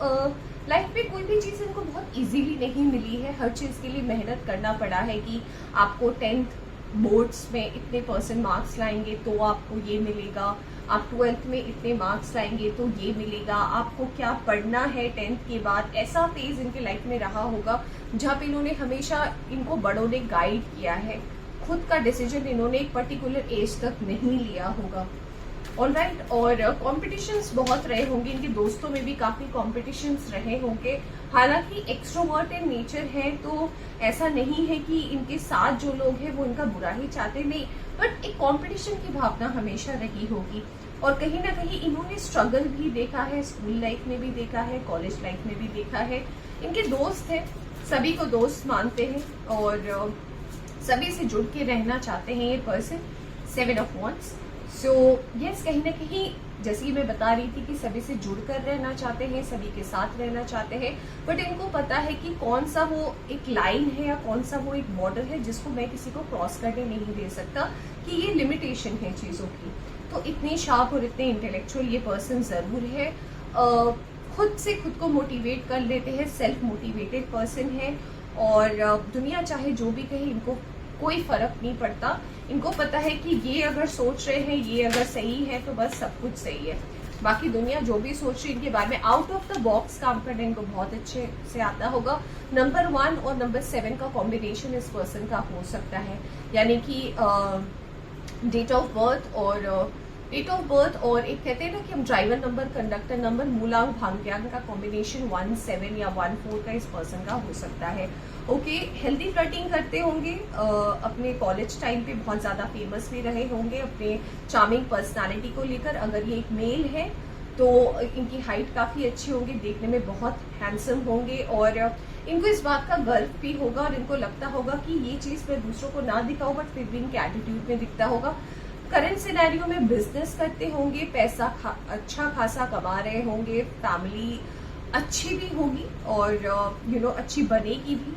Speaker 1: लाइफ में कोई भी चीज़ इनको बहुत इजीली नहीं मिली है। हर चीज़ के लिए मेहनत करना पड़ा है कि आपको 10th बोर्ड्स में इतने % मार्क्स लाएंगे तो आपको ये मिलेगा, आप 12th में इतने मार्क्स लाएंगे तो ये मिलेगा, आपको क्या पढ़ना है 10th के बाद। ऐसा फेज इनके लाइफ में रहा होगा जहाँ पे इन्होंने हमेशा, इनको बड़ों ने गाइड किया है, खुद का डिसीजन इन्होंने एक पर्टिकुलर एज तक नहीं लिया होगा। ऑलराइट, और कॉम्पिटिशन्स बहुत रहे होंगे, इनके दोस्तों में भी काफ़ी कॉम्पिटिशन्स रहे होंगे। हालांकि एक्सट्रोवर्ट इन नेचर है तो ऐसा नहीं है कि इनके साथ जो लोग हैं वो इनका बुरा ही चाहते, नहीं, बट एक कंपटीशन की भावना हमेशा रही होगी। और कहीं ना कहीं इन्होंने स्ट्रगल भी देखा है, स्कूल लाइफ में भी देखा है, कॉलेज लाइफ में भी देखा है। इनके दोस्त हैं, सभी को दोस्त मानते हैं और सभी से जुड़ के रहना चाहते हैं ये person. 7 of wands. So yes, कहीं ना कहीं जैसे कि मैं बता रही थी कि सभी से जुड़कर रहना चाहते हैं, सभी के साथ रहना चाहते हैं, बट इनको पता है कि कौन सा वो एक लाइन है या कौन सा वो एक बॉर्डर है जिसको मैं किसी को क्रॉस करने नहीं दे सकता, कि ये लिमिटेशन है चीज़ों की। तो इतने शार्प और इतने इंटेलेक्चुअल ये पर्सन ज़रूर है। खुद से खुद को मोटिवेट कर लेते हैं, सेल्फ मोटिवेटेड पर्सन है। और दुनिया चाहे जो भी कहे, इनको कोई फर्क नहीं पड़ता। इनको पता है कि ये अगर सोच रहे हैं, ये अगर सही है तो बस सब कुछ सही है। बाकी दुनिया जो भी सोच रही है इनके बारे में, आउट ऑफ द बॉक्स काम करना इनको बहुत अच्छे से आता होगा। नंबर 1 और नंबर 7 का कॉम्बिनेशन इस पर्सन का हो सकता है, यानी कि डेट ऑफ बर्थ और एक कहते हैं ना कि हम ड्राइवर नंबर, कंडक्टर नंबर, मूलांक, भाग्यांक का कॉम्बिनेशन 1 7 या 1 4 का इस पर्सन का हो सकता है। ओके, हेल्दी फ्लर्टिंग करते होंगे, अपने कॉलेज टाइम पे बहुत ज़्यादा फेमस भी रहे होंगे अपने चार्मिंग पर्सनालिटी को लेकर। अगर ये एक मेल है तो इनकी हाइट काफ़ी अच्छी होगी, देखने में बहुत हैंडसम होंगे और इनको इस बात का गर्व भी होगा और इनको लगता होगा कि ये चीज़ मैं दूसरों को ना दिखाऊं बट फिर भी इनके एटीट्यूड में दिखता होगा। करंट सिनेरियो में बिजनेस करते होंगे, पैसा अच्छा खासा कमा रहे होंगे, फैमिली अच्छी भी होगी और अच्छी बनेगी भी।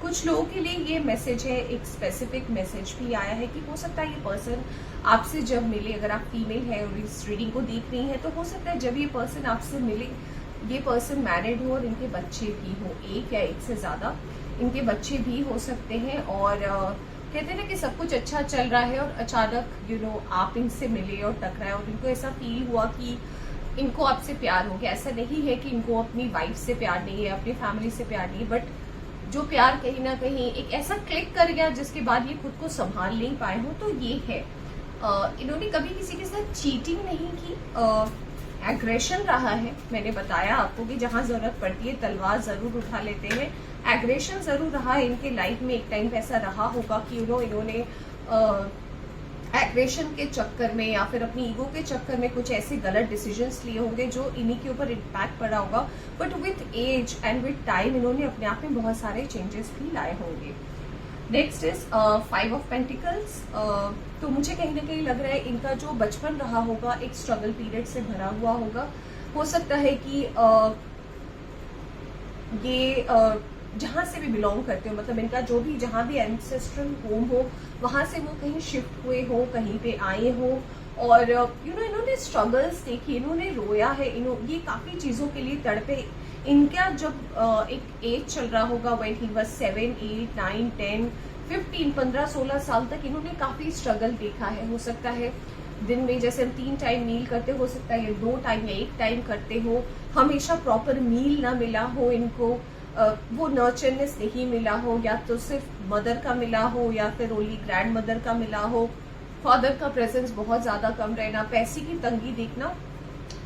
Speaker 1: कुछ लोगों के लिए ये मैसेज है, एक स्पेसिफिक मैसेज भी आया है कि हो सकता है ये पर्सन आपसे जब मिले, अगर आप फीमेल है और इस रीडिंग को देख रही हैं तो हो सकता है जब ये पर्सन आपसे मिले, ये पर्सन मैरिड हो और इनके बच्चे भी हो, एक या एक से ज़्यादा इनके बच्चे भी हो सकते हैं। और कहते हैं ना कि सब कुछ अच्छा चल रहा है और अचानक आप इनसे मिले और टकराए और इनको ऐसा फील हुआ कि इनको आपसे प्यार हो गया। ऐसा नहीं है कि इनको अपनी वाइफ से प्यार नहीं है, अपनी फैमिली से प्यार नहीं है, बट जो प्यार कहीं ना कहीं एक ऐसा क्लिक कर गया जिसके बाद ये खुद को संभाल नहीं पाए हो, तो ये है। इन्होंने कभी किसी के साथ चीटिंग नहीं की, एग्रेशन रहा है। मैंने बताया आपको कि जहां जरूरत पड़ती है तलवार जरूर उठा लेते हैं, एग्रेशन जरूर रहा है इनके लाइफ में। एक टाइम ऐसा रहा होगा कि इन्होंने एग्रेशन के चक्कर में या फिर अपनी ईगो के चक्कर में कुछ ऐसे गलत डिसीजंस लिए होंगे जो इन्हीं के ऊपर इम्पैक्ट पड़ा होगा, but with age and with time इन्होंने अपने आप में बहुत सारे चेंजेस भी लाए होंगे। Next is 5 of pentacles. तो मुझे कहीं ना कहीं लग रहा है इनका जो बचपन रहा होगा एक स्ट्रगल पीरियड से भरा हुआ होगा। हो सकता है कि ये जहाँ से भी बिलोंग करते हो, मतलब इनका जो भी जहाँ भी एंसेस्ट्रल होम हो वहाँ से वो कहीं शिफ्ट हुए हो, कहीं पे आए हो और इन्होंने स्ट्रगल्स देखी, इन्होंने रोया है, ये काफ़ी चीज़ों के लिए तड़पे। इनका जब एक एज चल रहा होगा व्हेन ही वाज 7 8 9 10 15 15 16 साल तक इन्होंने काफ़ी स्ट्रगल देखा है। हो सकता है दिन में जैसे हम 3 टाइम मील करते, हो सकता है 2 टाइम या 1 टाइम करते हो, हमेशा प्रॉपर मील ना मिला हो इनको, वो नर्चरनेस नहीं मिला हो, या तो सिर्फ मदर का मिला हो या फिर ओनली ग्रैंड मदर का मिला हो, फादर का प्रेजेंस बहुत ज़्यादा कम रहना, पैसे की तंगी देखना।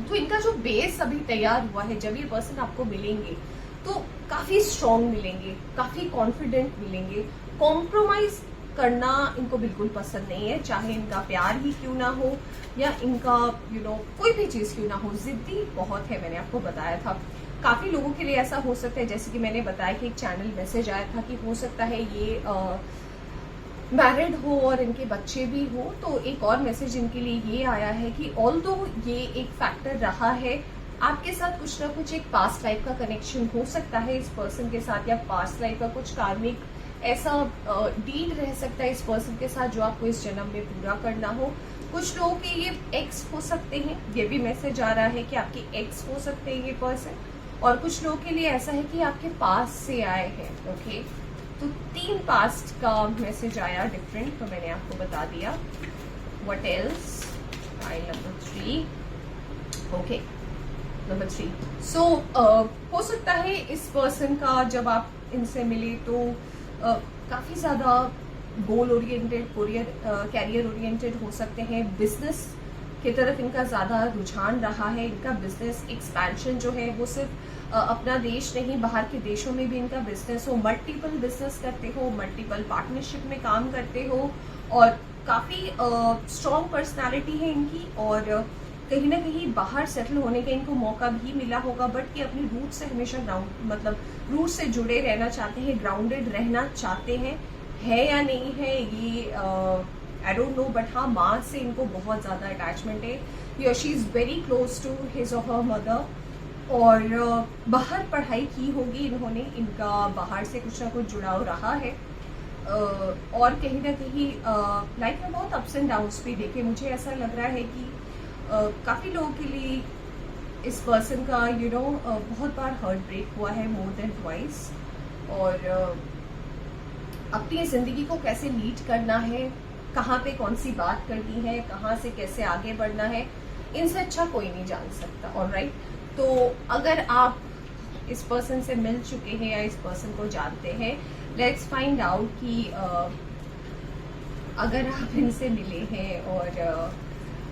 Speaker 1: तो इनका जो बेस अभी तैयार हुआ है, जब ये पर्सन आपको मिलेंगे तो काफ़ी स्ट्रॉन्ग मिलेंगे, काफ़ी कॉन्फिडेंट मिलेंगे। कॉम्प्रोमाइज करना इनको बिल्कुल पसंद नहीं है, चाहे इनका प्यार ही क्यों ना हो या इनका कोई भी चीज़ क्यों ना हो, जिद्दी बहुत है। मैंने आपको बताया था काफ़ी लोगों के लिए ऐसा हो सकता है, जैसे कि मैंने बताया कि एक चैनल मैसेज आया था कि हो सकता है ये मैरिड हो और इनके बच्चे भी हो। तो एक और मैसेज इनके लिए ये आया है कि ऑल्दो ये एक फैक्टर रहा है, आपके साथ कुछ ना कुछ एक पास्ट लाइफ का कनेक्शन हो सकता है इस पर्सन के साथ, या पास्ट लाइफ का कुछ कार्मिक ऐसा डील रह सकता है इस पर्सन के साथ जो आपको इस जन्म में पूरा करना हो। कुछ लोगों के ये एक्स हो सकते हैं, ये भी मैसेज आ रहा है कि आपके एक्स हो सकते हैं ये पर्सन, और कुछ लोगों के लिए ऐसा है कि आपके पास से आए हैं। ओके, तो 3 पास्ट का मैसेज आया डिफरेंट, तो मैंने आपको बता दिया। What else? File number 3। Okay, number 3। सो हो सकता है इस पर्सन का जब आप इनसे मिले तो काफी ज्यादा गोल ओरिएंटेड, कैरियर ओरिएंटेड हो सकते हैं। बिजनेस की तरफ इनका ज्यादा रुझान रहा है। इनका बिजनेस एक्सपेंशन जो है वो सिर्फ अपना देश नहीं, बाहर के देशों में भी इनका बिजनेस हो। मल्टीपल बिजनेस करते हो, मल्टीपल पार्टनरशिप में काम करते हो, और काफी स्ट्रॉन्ग पर्सनालिटी है इनकी, और कहीं ना कहीं बाहर सेटल होने का इनको मौका भी मिला होगा, बट कि अपनी रूट से हमेशा रूट से जुड़े रहना चाहते हैं, ग्राउंडेड रहना चाहते हैं। है या नहीं है ये आई डोंट नो, बट हाँ, माँ से इनको बहुत ज्यादा अटैचमेंट है। She is very close to his और हर मदर, और बाहर पढ़ाई की होगी इन्होंने, इनका बाहर से कुछ ना कुछ जुड़ाव रहा है। और कहीं ना कहीं लाइफ में बहुत अप्स एंड डाउन्स भी देखे। मुझे ऐसा लग रहा है कि काफी लोगों के लिए इस पर्सन का बहुत बार हर्ट ब्रेक हुआ है, मोर देन ट्वाइस, और अपनी जिंदगी को कैसे लीड करना है, कहाँ पे कौन सी बात करनी है, कहाँ से कैसे आगे बढ़ना है, इनसे अच्छा कोई नहीं जान सकता। ऑलराइट, तो अगर आप इस पर्सन से मिल चुके हैं या इस पर्सन को जानते हैं, लेट्स फाइंड आउट कि अगर आप इनसे मिले हैं और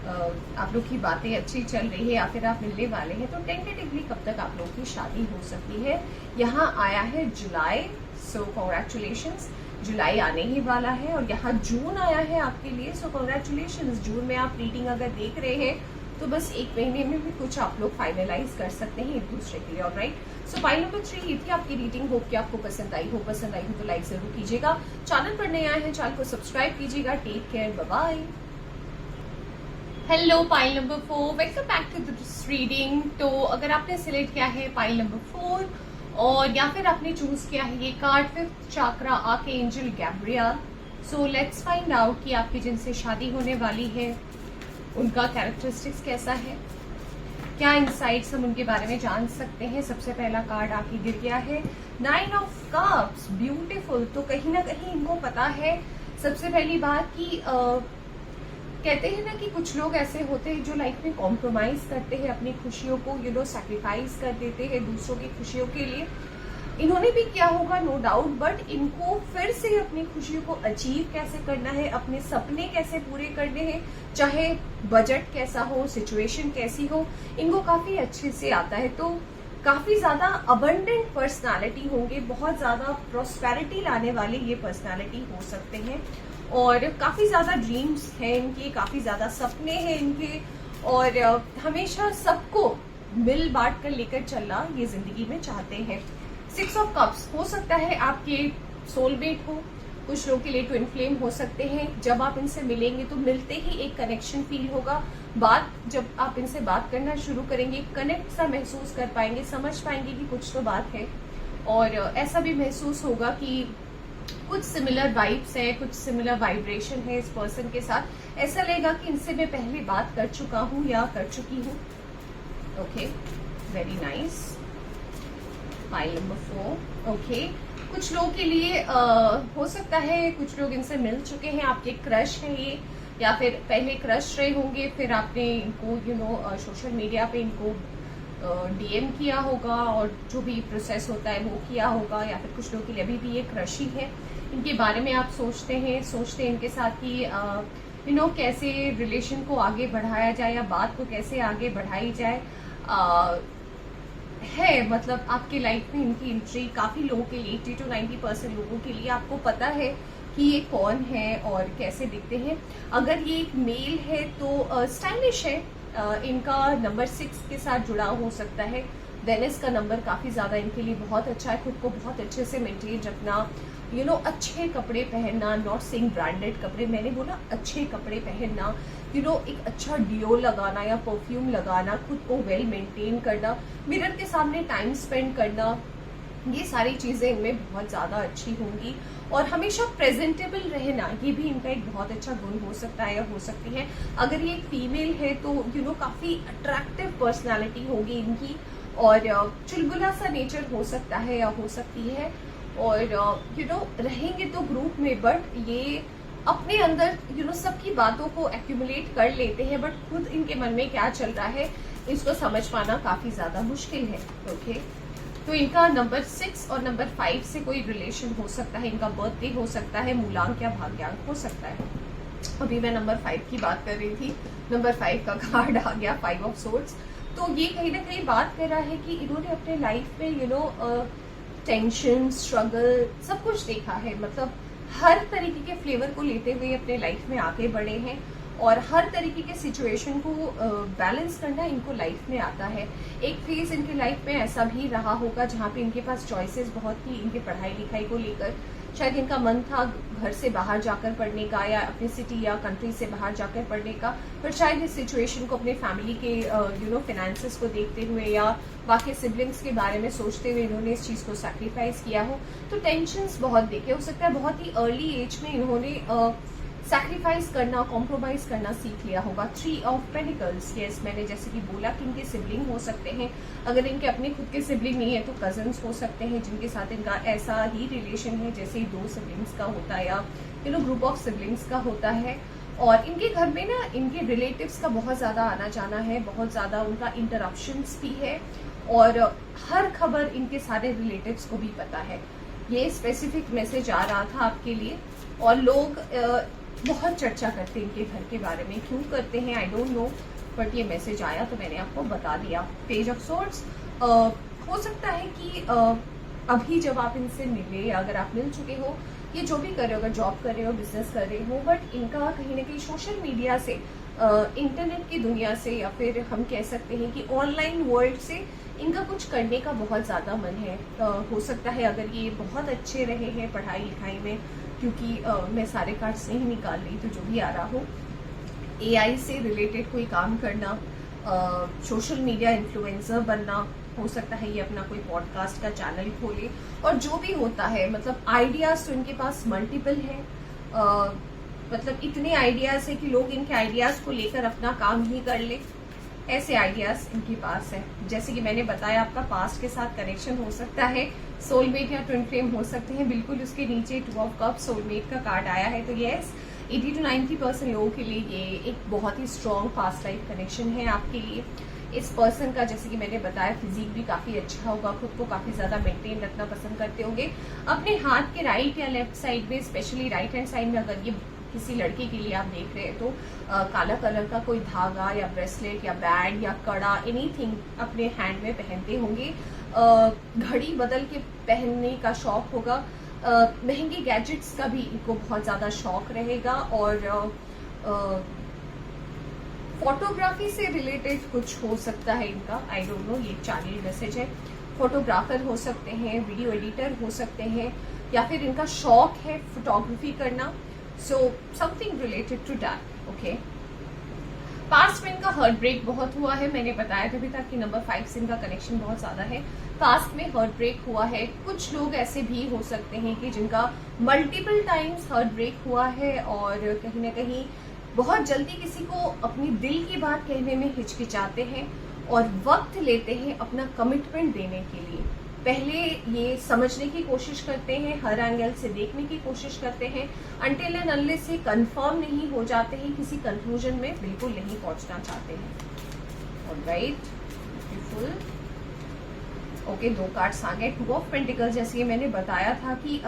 Speaker 1: आप लोग की बातें अच्छी चल रही है या फिर आप मिलने वाले हैं, तो टेंटेटिवली कब तक आप लोगों की शादी हो सकती है। यहाँ आया है जुलाई, सो कॉन्ग्रेचुलेशंस, जुलाई आने ही वाला है। और यहाँ जून आया है आपके लिए, सो कॉन्ग्रेचुलेशंस। जून में आप रीडिंग अगर देख रहे हैं तो बस 1 महीने में भी कुछ आप लोग फाइनलाइज कर सकते हैं एक दूसरे के लिए। ऑलराइट, सो फाइल नंबर 3 ये थी आपकी रीडिंग। होप कि आपको पसंद आई हो। पसंद आई हो तो लाइक जरूर कीजिएगा। चैनल पर नए आए हैं, चैनल को सब्सक्राइब कीजिएगा। Take care, bye bye. Hello pile number 4, welcome back to this reading. तो अगर आपने सिलेक्ट किया है पाइल नंबर 4, और या फिर आपने चूज किया है ये card 5th chakra archangel Gabriel, so let's find out कि आपकी जिनसे शादी होने वाली है उनका कैरेक्टरिस्टिक्स कैसा है, क्या इनसाइट्स हम उनके बारे में जान सकते हैं। सबसे पहला कार्ड आके गिर गया है 9 ऑफ कप्स, ब्यूटीफुल। तो कहीं ना कहीं इनको पता है सबसे पहली बात कि कहते हैं ना कि कुछ लोग ऐसे होते हैं जो लाइफ में कॉम्प्रोमाइज करते हैं, अपनी खुशियों को सैक्रिफाइस कर देते हैं दूसरों की खुशियों के लिए। इन्होंने भी किया होगा नो डाउट, बट इनको फिर से अपनी खुशियों को अचीव कैसे करना है, अपने सपने कैसे पूरे करने हैं, चाहे बजट कैसा हो, सिचुएशन कैसी हो, इनको काफी अच्छे से आता है। तो काफी ज्यादा अबंडेंट पर्सनालिटी होंगे, बहुत ज्यादा प्रोस्पेरिटी लाने वाले ये पर्सनालिटी हो सकते हैं, और काफी ज्यादा ड्रीम्स हैं इनके, काफी ज्यादा सपने हैं इनके, और हमेशा सबको मिल बांट कर लेकर चलना ये जिंदगी में चाहते हैं। 6 ऑफ कप्स हो सकता है आपके सोलमेट हो, कुछ लोगों के लिए ट्विन फ्लेम हो सकते हैं। जब आप इनसे मिलेंगे तो मिलते ही एक कनेक्शन फील होगा। जब आप इनसे बात करना शुरू करेंगे, कनेक्ट सा महसूस कर पाएंगे, समझ पाएंगे कि कुछ तो बात है, और ऐसा भी महसूस होगा कि कुछ सिमिलर वाइब्स है, कुछ सिमिलर वाइब्रेशन है इस पर्सन के साथ। ऐसा लगेगा कि इनसे मैं पहले बात कर चुका हूँ या कर चुकी हूँ। Okay, very nice. File number 4, okay. कुछ लोगों के लिए हो सकता है कुछ लोग इनसे मिल चुके हैं, आपके क्रश है ये, या फिर पहले क्रश रहे होंगे, फिर आपने इनको सोशल मीडिया पे इनको डीएम किया होगा, और जो भी प्रोसेस होता है वो किया होगा, या फिर कुछ लोगों के लिए अभी भी ये क्रश ही है। इनके बारे में आप सोचते हैं इनके साथ कि कैसे रिलेशन को आगे बढ़ाया जाए, या बात को कैसे आगे बढ़ाई जाए। है मतलब आपके लाइफ में इनकी एंट्री काफी लोगों के लिए, 80 to 90% लोगों के लिए आपको पता है कि ये कौन है और कैसे दिखते हैं। अगर ये एक मेल है तो स्टाइलिश है, इनका नंबर 6 के साथ जुड़ाव हो सकता है। वेनिस का नंबर काफी ज्यादा इनके लिए बहुत अच्छा है। खुद को बहुत अच्छे से मेंटेन रखना, अच्छे कपड़े पहनना, नॉट सेइंग ब्रांडेड कपड़े, मैंने बोला अच्छे कपड़े पहनना, एक अच्छा डिओ लगाना या परफ्यूम लगाना, खुद को वेल मेंटेन करना, मिरर के सामने टाइम स्पेंड करना, ये सारी चीजें इनमें बहुत ज्यादा अच्छी होंगी। और हमेशा प्रेजेंटेबल रहना, ये भी इनका एक बहुत अच्छा गुण हो सकता है या हो सकती है। अगर ये एक फीमेल है तो काफी अट्रैक्टिव पर्सनालिटी होगी इनकी, और चुलबुला सा नेचर हो सकता है या हो सकती है। और रहेंगे तो ग्रुप में, बट ये अपने अंदर सबकी बातों को एक्यूमुलेट कर लेते हैं, बट खुद इनके मन में क्या चल रहा है इसको समझ पाना काफी ज्यादा मुश्किल है। ओके, तो इनका नंबर 6 और नंबर 5 से कोई रिलेशन हो सकता है, इनका बर्थडे हो सकता है, मूलांक या भाग्यांक हो सकता है। अभी मैं नंबर 5 की बात कर रही थी, नंबर 5 का कार्ड आ गया, 5 ऑफ सोर्ड्स। तो ये कहीं ना कहीं बात कर रहा है कि इन्होंने अपने लाइफ में टेंशन, स्ट्रगल, सब कुछ देखा है। मतलब हर तरीके के फ्लेवर को लेते हुए अपने लाइफ में आगे बढ़े हैं, और हर तरीके के सिचुएशन को बैलेंस करना इनको लाइफ में आता है। एक फेज इनके लाइफ में ऐसा भी रहा होगा जहाँ पे इनके पास चॉइसेस बहुत थी इनके पढ़ाई लिखाई को लेकर। शायद इनका मन था घर से बाहर जाकर पढ़ने का, या अपनी सिटी या कंट्री से बाहर जाकर पढ़ने का, पर शायद इस सिचुएशन को अपने फैमिली के फाइनेंसेस को देखते हुए या बाकी सिबलिंग्स के बारे में सोचते हुए इन्होंने इस चीज को सैक्रिफाइस किया हो। तो टेंशन्स बहुत देखे, हो सकता है बहुत ही अर्ली एज में इन्होंने सैक्रिफाइस करना, कॉम्प्रोमाइज करना सीख लिया होगा। 3 ऑफ पेनिकल्स, यस, मैंने जैसे कि बोला कि इनके सिबलिंग हो सकते हैं। अगर इनके अपने खुद के सिबलिंग नहीं है तो कजन्स हो सकते हैं जिनके साथ इनका ऐसा ही रिलेशन है जैसे 2 सिबलिंग्स का होता है, या ग्रुप ऑफ सिबलिंग्स का होता है। और इनके घर में ना इनके रिलेटिव्स का बहुत ज्यादा आना जाना है, बहुत ज्यादा उनका इंटरप्शंस भी है, और हर खबर इनके सारे रिलेटिव्स को भी पता है। ये स्पेसिफिक मैसेज आ रहा था आपके लिए। और लोग बहुत चर्चा करते हैं इनके घर के बारे में, क्यों करते हैं आई डोंट नो, बट ये मैसेज आया तो मैंने आपको बता दिया। पेज ऑफ सोर्ड्स, हो सकता है कि अभी जब आप इनसे मिले, या अगर आप मिल चुके हो, ये जो भी कर रहे हो, अगर जॉब कर रहे हो, बिजनेस कर रहे हो, बट इनका कहीं ना कहीं सोशल मीडिया से, इंटरनेट की दुनिया से, या फिर हम कह सकते हैं कि ऑनलाइन वर्ल्ड से इनका कुछ करने का बहुत ज़्यादा मन है। हो सकता है अगर ये बहुत अच्छे रहे हैं पढ़ाई लिखाई में, क्योंकि मैं सारे कार्ड्स नहीं निकाल रही, तो जो भी आ रहा हो, एआई से रिलेटेड कोई काम करना, सोशल मीडिया इन्फ्लुएंसर बनना, हो सकता है ये अपना कोई पॉडकास्ट का चैनल खोले, और जो भी होता है, मतलब आइडियाज तो इनके पास मल्टीपल है। मतलब इतने आइडियाज है कि लोग इनके आइडियाज को लेकर अपना काम ही कर ले, ऐसे आइडियाज इनके पास है। जैसे कि मैंने बताया, आपका पास्ट के साथ कनेक्शन हो सकता है, सोलमेट या ट्विन फ्लेम हो सकते हैं। बिल्कुल उसके नीचे 2 ऑफ कप्स सोलमेट का कार्ड आया है, तो यस, 80 to 90% लोगों के लिए ये एक बहुत ही स्ट्रॉन्ग पास्ट लाइफ कनेक्शन है आपके लिए। इस पर्सन का, जैसे कि मैंने बताया, फिजिक भी काफी अच्छा होगा, खुद को काफी ज्यादा मेंटेन रखना पसंद करते होंगे। अपने हाथ के राइट या लेफ्ट साइड में, स्पेशली राइट हैंड साइड में, अगर ये किसी लड़के के लिए आप देख रहे हैं तो काला कलर का कोई धागा या ब्रेसलेट या बैंड या कड़ा, एनीथिंग अपने हैंड में पहनते होंगे। घड़ी बदल के पहनने का शौक होगा। महंगे गैजेट्स का भी इनको बहुत ज्यादा शौक रहेगा। और फोटोग्राफी से रिलेटेड कुछ हो सकता है इनका, आई डोंट नो, ये चैनल मैसेज है। फोटोग्राफर हो सकते हैं, वीडियो एडिटर हो सकते हैं, या फिर इनका शौक है फोटोग्राफी करना। So something related to that. Okay, past में इनका हार्ट ब्रेक बहुत हुआ है, मैंने बताया था अभी तक कि नंबर 5 से इनका कनेक्शन बहुत ज्यादा है। पास्ट में हार्ट ब्रेक हुआ है। कुछ लोग ऐसे भी हो सकते हैं कि जिनका मल्टीपल टाइम्स हार्ट ब्रेक हुआ है, और कहीं ना कहीं बहुत जल्दी किसी को अपनी दिल की बात कहने में हिचकिचाते हैं, और वक्त लेते हैं अपना कमिटमेंट देने के लिए। पहले ये समझने की कोशिश करते हैं, हर एंगल से देखने की कोशिश करते हैं, अनटिल एंड अनलेस से कंफर्म नहीं हो जाते हैं, किसी कंक्लूजन में बिल्कुल नहीं पहुंचना चाहते हैं। Alright, beautiful. ओके, 2 कार्ड्स आ गए। 2 ऑफ पेंटिकल्स, जैसे मैंने बताया था कि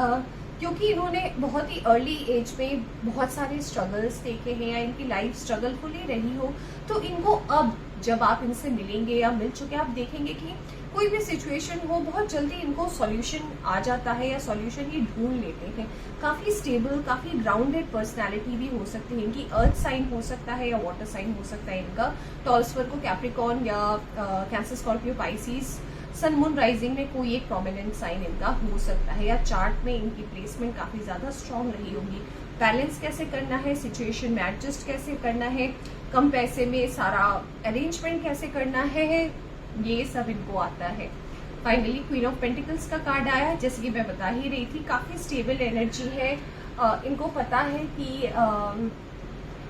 Speaker 1: क्योंकि इन्होंने बहुत ही अर्ली एज में बहुत सारे स्ट्रगल्स देखे हैं, या इनकी लाइफ स्ट्रगलफुली रही हो, तो इनको अब जब आप इनसे मिलेंगे या मिल चुके, आप देखेंगे कि कोई भी सिचुएशन हो, बहुत जल्दी इनको सॉल्यूशन आ जाता है, या सॉल्यूशन ये ढूंढ लेते हैं। काफी स्टेबल, काफी ग्राउंडेड पर्सनालिटी भी हो सकती है इनकी। अर्थ साइन हो सकता है या वाटर साइन हो सकता है इनका। टॉरस वर्गो, कैप्रिकॉर्न या Cancer, Scorpio, Pisces, sun moon rising में कोई एक प्रोमिनेंट साइन इनका हो सकता है, या चार्ट में इनकी प्लेसमेंट काफी ज्यादा स्ट्रांग रही होगी। बैलेंस कैसे करना है, सिचुएशन में एडजस्ट कैसे करना है, कम पैसे में सारा अरेंजमेंट कैसे करना है, ये सब इनको आता है। फाइनली क्वीन ऑफ पेंटिकल्स का कार्ड आया। जैसे कि मैं बता ही रही थी, काफी स्टेबल एनर्जी है। इनको पता है कि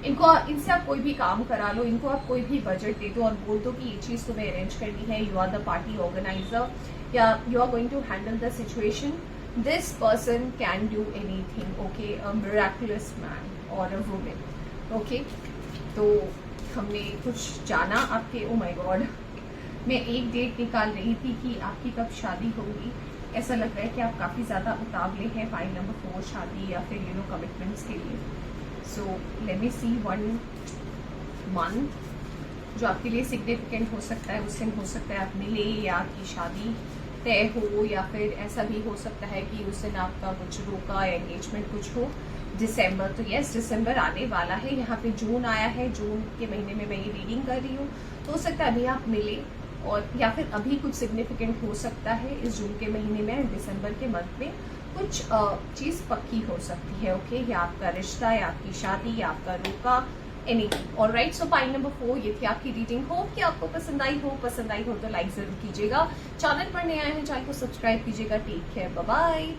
Speaker 1: इनसे आप कोई भी काम करा लो, इनको आप कोई भी बजट दे दो और बोल दो कि ये चीज तुम्हें अरेंज करनी है, you are the party organiser या you are going to handle the situation. This person can do anything, okay, a miraculous man और अ वुमन, ओके। तो हमने कुछ जाना आपके, ओ माय गॉड, मैं एक डेट निकाल रही थी कि आपकी कब शादी होगी। ऐसा लग रहा है कि आप काफी ज्यादा उतावले हैं फाइल नंबर 4 शादी या फिर कमिटमेंट्स के लिए। सो लेट मी सी 1 मंथ जो आपके लिए सिग्निफिकेंट हो सकता है। उस दिन हो सकता है आप मिले या आपकी शादी तय हो, या फिर ऐसा भी हो सकता है कि उस दिन आपका कुछ रोका या एंगेजमेंट कुछ हो। दिसंबर, तो यस दिसंबर आने वाला है। यहाँ पे जून आया है, जून के महीने में मैं ये रीडिंग कर रही हूँ। तो हो सकता है अभी आप मिले, और या फिर अभी कुछ सिग्निफिकेंट हो सकता है इस जून के महीने में, दिसंबर के मंथ में कुछ चीज पक्की हो सकती है, ओके, या आपका रिश्ता या आपकी शादी या आपका रोका, एनीथिंग। ऑलराइट, सो पाइल नंबर 4 ये थी आपकी रीडिंग। होप कि आपको पसंद आई हो तो लाइक जरूर कीजिएगा। चैनल पर नए आए हैं, चैनल को सब्सक्राइब कीजिएगा। Take care, bye bye.